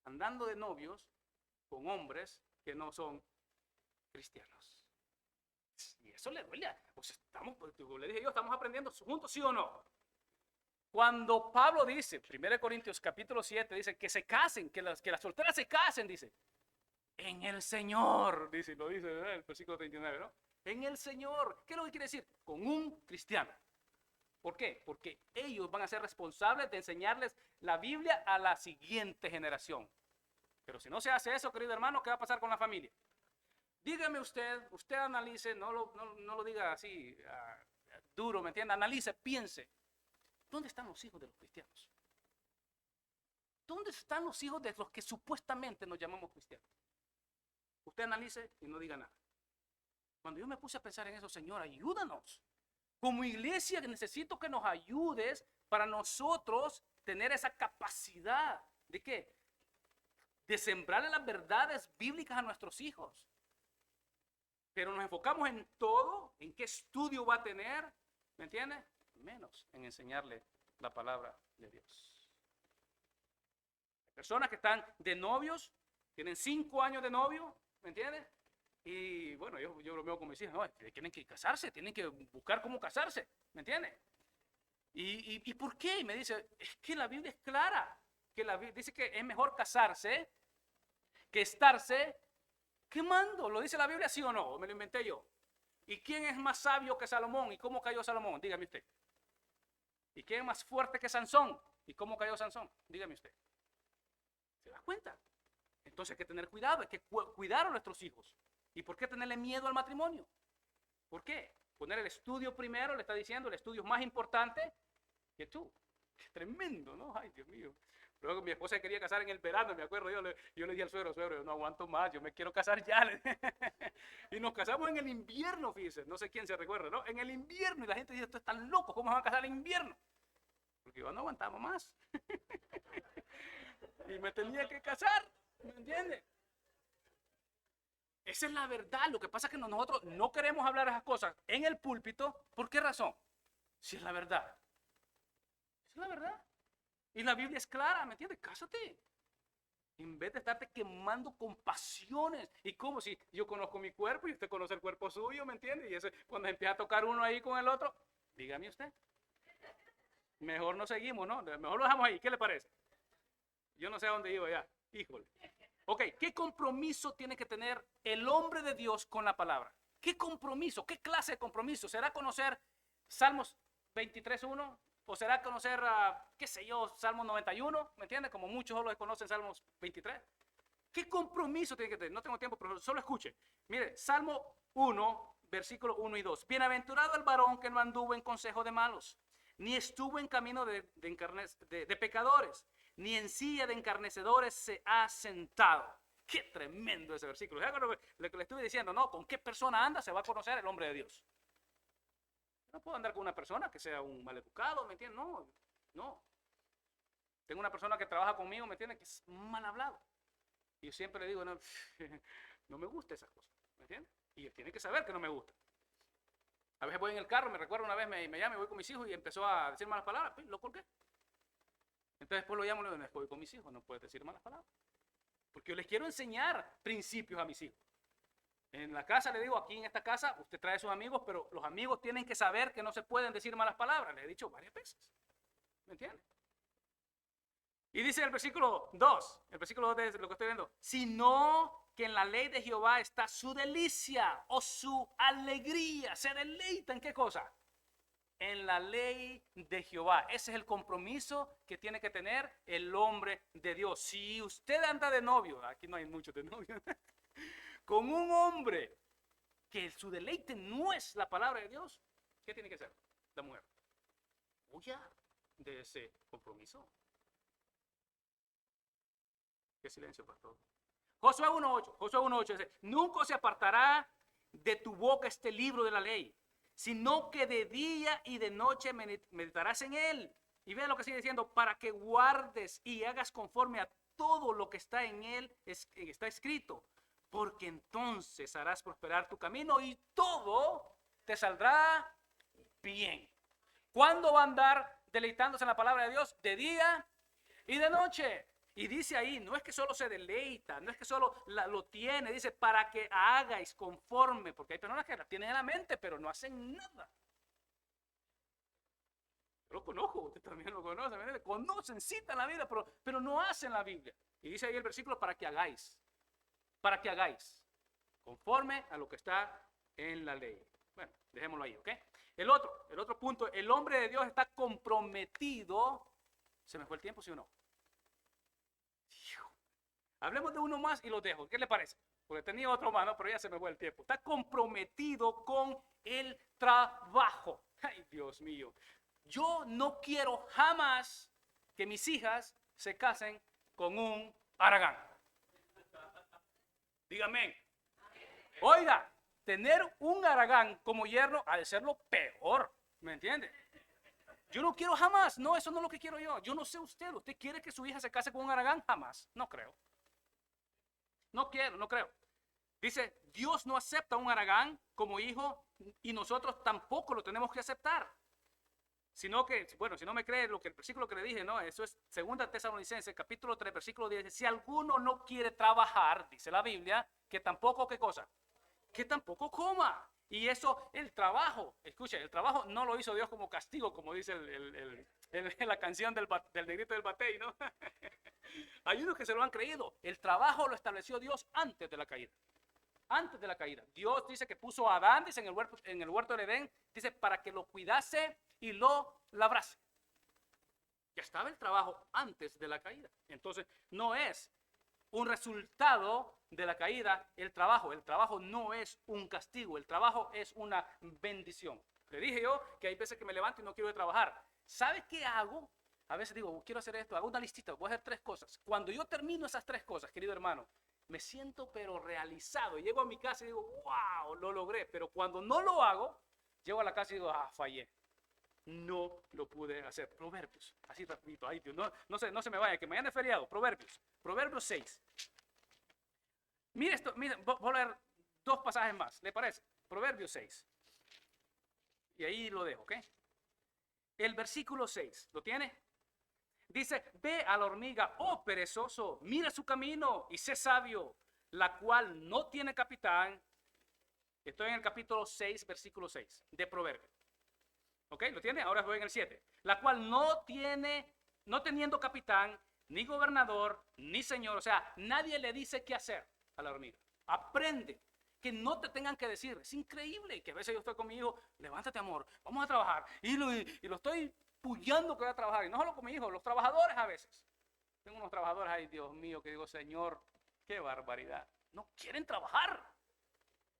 andando de novios con hombres que no son cristianos? Y eso le duele. Pues estamos, como le dije yo, estamos aprendiendo juntos, ¿sí o no? Cuando Pablo dice, 1 Corintios capítulo 7, dice que se casen, que las solteras se casen, dice, en el Señor, dice, lo dice el versículo 39, ¿no? En el Señor. ¿Qué es lo que quiere decir? Con un cristiano. ¿Por qué? Porque ellos van a ser responsables de enseñarles la Biblia a la siguiente generación. Pero si no se hace eso, querido hermano, ¿qué va a pasar con la familia? Dígame usted analice, no lo diga así duro, ¿me entiende? Analice, piense. ¿Dónde están los hijos de los cristianos? ¿Dónde están los hijos de los que supuestamente nos llamamos cristianos? Usted analice y no diga nada. Cuando yo me puse a pensar en eso, Señor, ayúdanos. Como iglesia necesito que nos ayudes para nosotros tener esa capacidad de ¿qué? De sembrarle las verdades bíblicas a nuestros hijos. Pero nos enfocamos en todo, en qué estudio va a tener, ¿me entiendes? Menos en enseñarle la palabra de Dios. Personas que están de novios, tienen 5 años de novio, ¿me entiendes? Y bueno, yo lo veo con mis hijas, no, tienen que casarse, tienen que buscar cómo casarse, ¿me entiendes? ¿Y por qué? Y me dice, es que la Biblia es clara, que la Biblia dice que es mejor casarse que estarse quemando. ¿Lo dice la Biblia, sí o no? ¿O me lo inventé yo? ¿Y quién es más sabio que Salomón? ¿Y cómo cayó Salomón? Dígame usted. ¿Y quién es más fuerte que Sansón? ¿Y cómo cayó Sansón? Dígame usted. ¿Se da cuenta? Entonces hay que tener cuidado, hay que cuidar a nuestros hijos. ¿Y por qué tenerle miedo al matrimonio? ¿Por qué? Poner el estudio primero, le está diciendo, el estudio es más importante que tú. Qué tremendo, ¿no? Ay, Dios mío. Luego mi esposa quería casar en el verano, me acuerdo, yo le dije al suegro, yo no aguanto más, yo me quiero casar ya. Y nos casamos en el invierno, fíjense, no sé quién se recuerda, ¿no? En el invierno, y la gente dice, esto es tan loco, ¿cómo se van a casar en invierno? Porque yo no aguantaba más. Y me tenía que casar, ¿me entiendes? Esa es la verdad. Lo que pasa es que nosotros no queremos hablar esas cosas en el púlpito. ¿Por qué razón? Si es la verdad. Es la verdad. Y la Biblia es clara, ¿me entiendes? Cásate. En vez de estarte quemando con pasiones. Y como si yo conozco mi cuerpo y usted conoce el cuerpo suyo, ¿me entiende? Y eso, cuando empieza a tocar uno ahí con el otro, dígame usted. Mejor no seguimos, ¿no? Mejor lo dejamos ahí. ¿Qué le parece? Yo no sé a dónde iba ya. Híjole. Ok, ¿qué compromiso tiene que tener el hombre de Dios con la palabra? ¿Qué compromiso? ¿Qué clase de compromiso? ¿Será conocer Salmos 23.1? ¿O será conocer, qué sé yo, Salmos 91? ¿Me entiendes? Como muchos solo conocen Salmos 23. ¿Qué compromiso tiene que tener? No tengo tiempo, pero solo escuche. Mire, Salmo 1, versículo 1 y 2. Bienaventurado el varón que no anduvo en consejo de malos, ni estuvo en camino de pecadores, ni en silla de encarnecedores se ha sentado. Qué tremendo ese versículo. Lo que le estuve diciendo, no, con qué persona anda se va a conocer el hombre de Dios. No puedo andar con una persona que sea un maleducado, ¿me entiendes? No, no. Tengo una persona que trabaja conmigo, ¿me entiendes? Que es mal hablado. Y yo siempre le digo, no, no me gustan esas cosas, ¿me entiendes? Y él tiene que saber que no me gusta. A veces voy en el carro, me recuerdo una vez, me llama, voy con mis hijos y empezó a decir malas palabras, pues, lo colgué. Entonces después lo llamo y le digo, no, voy con mis hijos, no puedes decir malas palabras. Porque yo les quiero enseñar principios a mis hijos. En la casa le digo, aquí en esta casa, usted trae a sus amigos, pero los amigos tienen que saber que no se pueden decir malas palabras. Les he dicho varias veces. ¿Me entiende? Y dice el versículo 2 de lo que estoy viendo, sino que en la ley de Jehová está su delicia o su alegría. ¿Se deleita en qué cosa? En la ley de Jehová. Ese es el compromiso que tiene que tener el hombre de Dios. Si usted anda de novio, aquí no hay muchos de novio, con un hombre que su deleite no es la palabra de Dios, ¿qué tiene que hacer la mujer? Huya de ese compromiso. Qué silencio, pastor. Josué 1.8 dice, nunca se apartará de tu boca este libro de la ley, sino que de día y de noche meditarás en él. Y vean lo que sigue diciendo, para que guardes y hagas conforme a todo lo que está en él, está escrito, porque entonces harás prosperar tu camino y todo te saldrá bien. ¿Cuándo va a andar deleitándose en la palabra de Dios? De día y de noche. Y dice ahí, no es que solo se deleita, no es que solo lo tiene, dice para que hagáis conforme, porque hay personas que la tienen en la mente, pero no hacen nada. Yo lo conozco, usted también lo conoce, conocen, citan la Biblia, pero no hacen la Biblia. Y dice ahí el versículo, para que hagáis, conforme a lo que está en la ley. Bueno, dejémoslo ahí, ¿ok? El otro punto, el hombre de Dios está comprometido. ¿Se me fue el tiempo, sí o no? Hablemos de uno más y lo dejo. ¿Qué le parece? Porque tenía otro más, ¿no? Pero ya se me fue el tiempo. Está comprometido con el trabajo. Ay, Dios mío. Yo no quiero jamás que mis hijas se casen con un haragán. Dígame. Oiga, tener un haragán como yerno ha de ser lo peor, ¿me entiende? Yo no quiero jamás, no, eso no es lo que quiero yo. Yo no sé usted quiere que su hija se case con un haragán, jamás, no creo. No quiero, no creo. Dice, Dios no acepta un haragán como hijo y nosotros tampoco lo tenemos que aceptar. Sino que, bueno, si no me cree lo que el versículo que le dije, no, eso es 2 Tesalonicenses, capítulo 3, versículo 10. Si alguno no quiere trabajar, dice la Biblia, que tampoco, ¿qué cosa? Que tampoco coma. Y eso, el trabajo, escuche, el trabajo no lo hizo Dios como castigo, como dice la canción del negrito del batey, ¿no? Hay unos que se lo han creído. El trabajo lo estableció Dios antes de la caída. Antes de la caída. Dios dice que puso a Adán, dice en el huerto del Edén, dice para que lo cuidase y lo labrase. Ya estaba el trabajo antes de la caída. Entonces, no es un resultado de la caída el trabajo. El trabajo no es un castigo. El trabajo es una bendición. Le dije yo que hay veces que me levanto y no quiero trabajar. ¿Sabe qué hago? A veces digo, quiero hacer esto, hago una listita, voy a hacer 3 cosas. Cuando yo termino esas 3 cosas, querido hermano, me siento pero realizado. Llego a mi casa y digo, wow, lo logré. Pero cuando no lo hago, llego a la casa y digo, fallé. No lo pude hacer. Proverbios, así rapidito, ay Dios, no se me vaya, que mañana es feriado. Proverbios 6. Mire esto, mire, voy a leer 2 pasajes más, ¿le parece? Proverbios 6. Y ahí lo dejo, ¿ok? El versículo 6, ¿lo tiene? Dice, ve a la hormiga, oh perezoso, mira su camino y sé sabio, la cual no tiene capitán. Estoy en el capítulo 6, versículo 6 de Proverbios. ¿Ok? ¿Lo tiene? Ahora voy en el 7. La cual no teniendo capitán, ni gobernador, ni señor. O sea, nadie le dice qué hacer a la hormiga. Aprende. Que no te tengan que decir. Es increíble que a veces yo estoy con mi hijo, levántate amor, vamos a trabajar. Y lo estoy puyando que voy a trabajar. Y no solo con mi hijo, los trabajadores a veces. Tengo unos trabajadores, ay Dios mío, que digo, Señor, qué barbaridad. No quieren trabajar.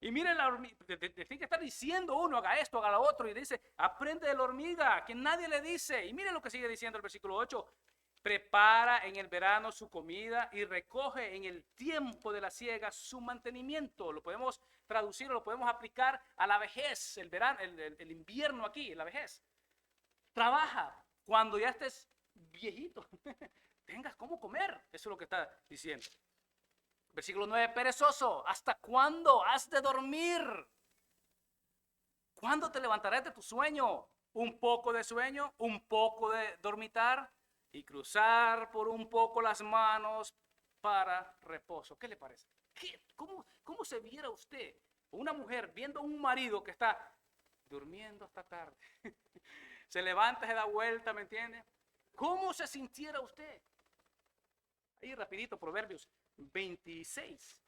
Y miren la hormiga, tiene que estar diciendo uno, haga esto, haga lo otro. Y dice, aprende de la hormiga, que nadie le dice. Y miren lo que sigue diciendo el versículo 8. Prepara en el verano su comida y recoge en el tiempo de la siega su mantenimiento. Lo podemos traducir, lo podemos aplicar a la vejez, el verano, el invierno aquí, la vejez. Trabaja cuando ya estés viejito, tengas cómo comer. Eso es lo que está diciendo. Versículo 9, perezoso, ¿hasta cuándo has de dormir? ¿Cuándo te levantarás de tu sueño? Un poco de sueño, un poco de dormitar y cruzar por un poco las manos para reposo. ¿Qué le parece? ¿Cómo se viera usted, una mujer, viendo a un marido que está durmiendo hasta tarde? Se levanta, se da vuelta, ¿me entiende? ¿Cómo se sintiera usted? Ahí rapidito, Proverbios 26.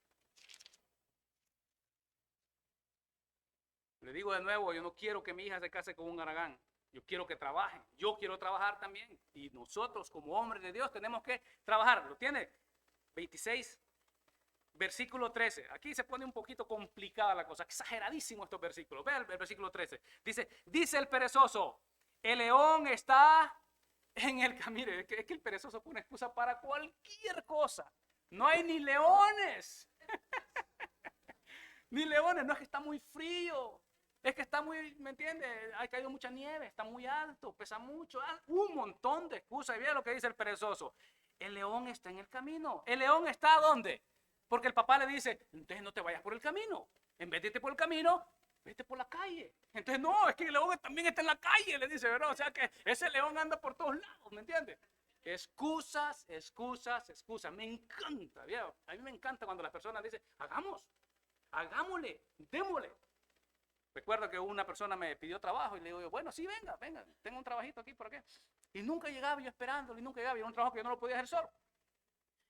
Le digo de nuevo, yo no quiero que mi hija se case con un haragán. Yo quiero que trabaje. Yo quiero trabajar también. Y nosotros como hombres de Dios tenemos que trabajar. ¿Lo tiene? 26, versículo 13. Aquí se pone un poquito complicada la cosa. Exageradísimo estos versículos. Ve el versículo 13. Dice el perezoso, el león está en el camino. Es que el perezoso pone excusa para cualquier cosa. No hay ni leones. Ni leones. No es que está muy frío. Es que está muy, ¿me entiendes? Ha caído mucha nieve, está muy alto, pesa mucho. Un montón de excusas. Y mira lo que dice el perezoso. El león está en el camino. ¿El león está dónde? Porque el papá le dice, entonces no te vayas por el camino. En vez de irte por el camino, vete por la calle. Entonces no, es que el león también está en la calle, le dice, ¿verdad? O sea que ese león anda por todos lados, ¿me entiendes? Excusas, excusas, excusas. Me encanta, ¿vieron? A mí me encanta cuando las personas dicen, hagámosle, démosle. Recuerdo que una persona me pidió trabajo y le digo, bueno, sí, venga, tengo un trabajito aquí, ¿por qué? Y nunca llegaba yo esperándolo, y nunca llegaba. Y era un trabajo que yo no lo podía hacer solo.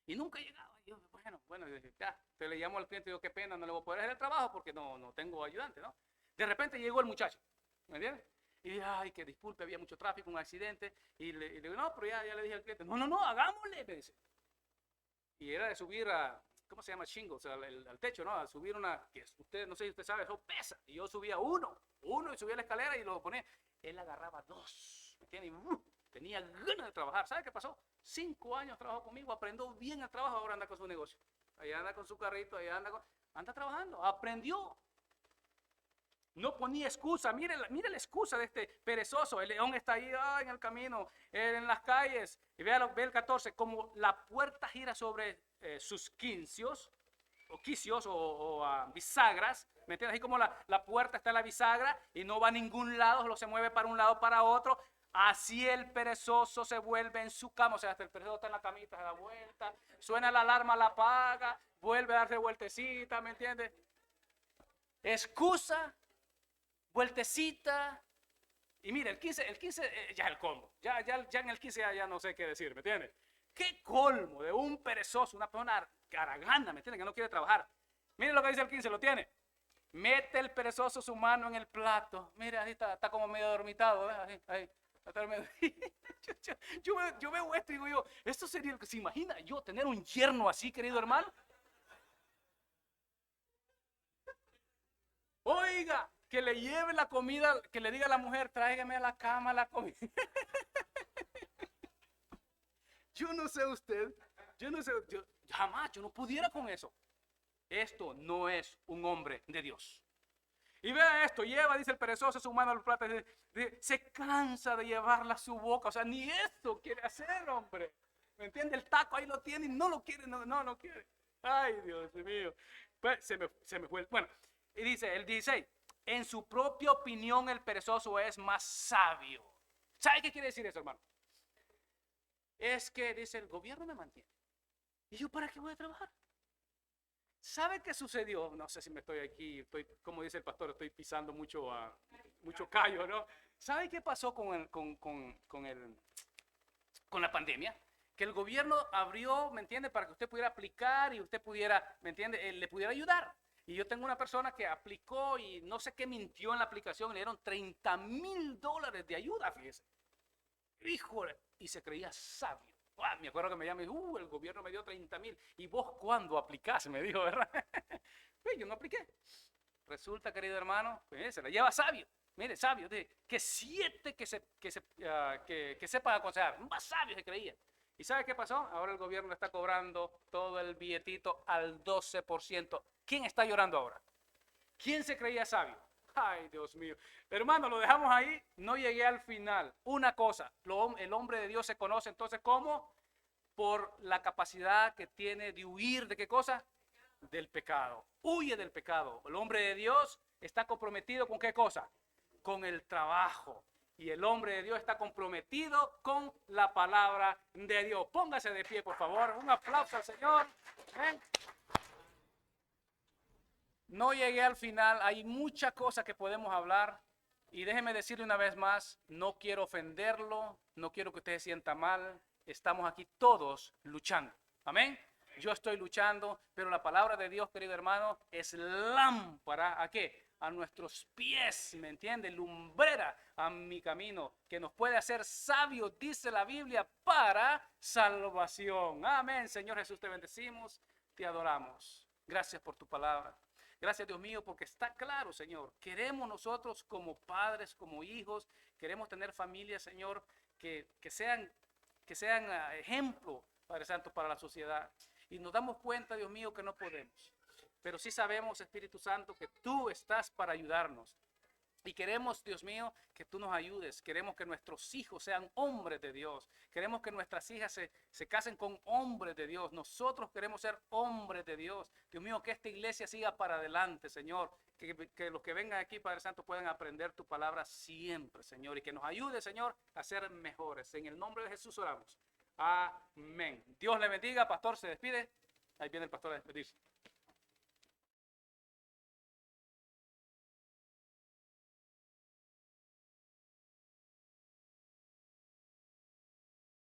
Y nunca llegaba. Y yo, bueno, ya. Entonces le llamo al cliente y digo, qué pena, no le voy a poder hacer el trabajo porque no tengo ayudante, ¿no? De repente llegó el muchacho, ¿me entiendes? Y dije, ay, que disculpe, había mucho tráfico, un accidente. Y le digo, no, pero ya le dije al cliente, no, hagámosle, me dice. Y era de subir a, ¿cómo se llama? Shingles, al techo, ¿no? A subir una, que usted, no sé si usted sabe, eso pesa. Y yo subía uno y subía la escalera y lo ponía. Él agarraba 2, ¿me entiendes? Y, tenía ganas de trabajar. ¿Sabe qué pasó? 5 años trabajó conmigo, aprendió bien el trabajo, ahora anda con su negocio. Ahí anda con su carrito, anda trabajando, aprendió. No ponía excusa. Mire la excusa de este perezoso. El león está ahí en el camino, en las calles. Y ve el 14. Como la puerta gira sobre sus quicios o bisagras. ¿Me entiendes? Así como la puerta está en la bisagra y no va a ningún lado, solo se mueve para un lado para otro. Así el perezoso se vuelve en su cama. O sea, hasta el perezoso está en la camita, se da vuelta. Suena la alarma, la apaga. Vuelve a darse vueltecita, ¿me entiendes? Excusa, vueltecita. Y mira, el 15 ya es el colmo. Ya en el 15 ya no sé qué decir, ¿me entiendes? Qué colmo de un perezoso, una persona caragana, ¿me entiendes? Que no quiere trabajar. Miren lo que dice el 15, lo tiene. Mete el perezoso su mano en el plato. Mira, ahí está como medio dormitado, ¿ves? Ahí. Yo veo esto y digo yo, esto sería lo que se imagina yo tener un yerno así, querido hermano. Oiga, que le lleve la comida, que le diga a la mujer, tráigame a la cama la comida. Yo no sé usted, yo jamás, yo no pudiera con eso. Esto no es un hombre de Dios. Y vea esto, dice el perezoso, su mano al plato, se cansa de llevarla a su boca. O sea, ni eso quiere hacer, hombre. ¿Me entiende? El taco ahí lo tiene y no lo quiere, no quiere. Ay, Dios mío. Pues, se me fue. Bueno, y dice el 16, en su propia opinión el perezoso es más sabio. ¿Sabe qué quiere decir eso, hermano? Es que, dice, el gobierno me mantiene. ¿Y yo para qué voy a trabajar? ¿Sabe qué sucedió? No sé si me estoy aquí, como dice el pastor, estoy pisando mucho callo, ¿no? ¿Sabe qué pasó con la pandemia? Que el gobierno abrió, ¿me entiende? Para que usted pudiera aplicar y usted pudiera, ¿me entiende? Le pudiera ayudar. Y yo tengo una persona que aplicó y no sé qué mintió en la aplicación, le dieron $30,000 de ayuda, fíjese. Híjole, y se creía sabio. Me acuerdo que me llamó y dijo, el gobierno me dio 30,000. ¿Y vos cuándo aplicás? Me dijo, ¿verdad? Pues yo no apliqué. Resulta, querido hermano, pues, se la lleva sabio. Mire, sabio, que 7 que sepan aconsejar. Más sabio se creía. ¿Y sabe qué pasó? Ahora el gobierno está cobrando todo el billetito al 12%. ¿Quién está llorando ahora? ¿Quién se creía sabio? Ay, Dios mío. Hermano, lo dejamos ahí. No llegué al final. Una cosa, el hombre de Dios se conoce entonces ¿cómo? Por la capacidad que tiene de huir de ¿qué cosa? Del pecado. Huye del pecado. El hombre de Dios está comprometido ¿con qué cosa? Con el trabajo. Y el hombre de Dios está comprometido con la palabra de Dios. Póngase de pie, por favor. Un aplauso al Señor. ¿Ven? No llegué al final, hay muchas cosas que podemos hablar y déjeme decirle una vez más, no quiero ofenderlo, no quiero que usted se sienta mal, estamos aquí todos luchando, amén. Yo estoy luchando, pero la palabra de Dios, querido hermano, es lámpara, ¿a qué? A nuestros pies, ¿me entiende? Lumbrera a mi camino, que nos puede hacer sabios, dice la Biblia, para salvación. Amén, Señor Jesús, te bendecimos, te adoramos. Gracias por tu palabra. Gracias, Dios mío, porque está claro, Señor. Queremos nosotros como padres, como hijos, queremos tener familias, Señor, que sean ejemplo, Padre Santo, para la sociedad. Y nos damos cuenta, Dios mío, que no podemos. Pero sí sabemos, Espíritu Santo, que tú estás para ayudarnos. Y queremos, Dios mío, que tú nos ayudes. Queremos que nuestros hijos sean hombres de Dios. Queremos que nuestras hijas se casen con hombres de Dios. Nosotros queremos ser hombres de Dios. Dios mío, que esta iglesia siga para adelante, Señor. Que los que vengan aquí, Padre Santo, puedan aprender tu palabra siempre, Señor. Y que nos ayude, Señor, a ser mejores. En el nombre de Jesús oramos. Amén. Dios le bendiga. Pastor, se despide. Ahí viene el pastor a despedirse.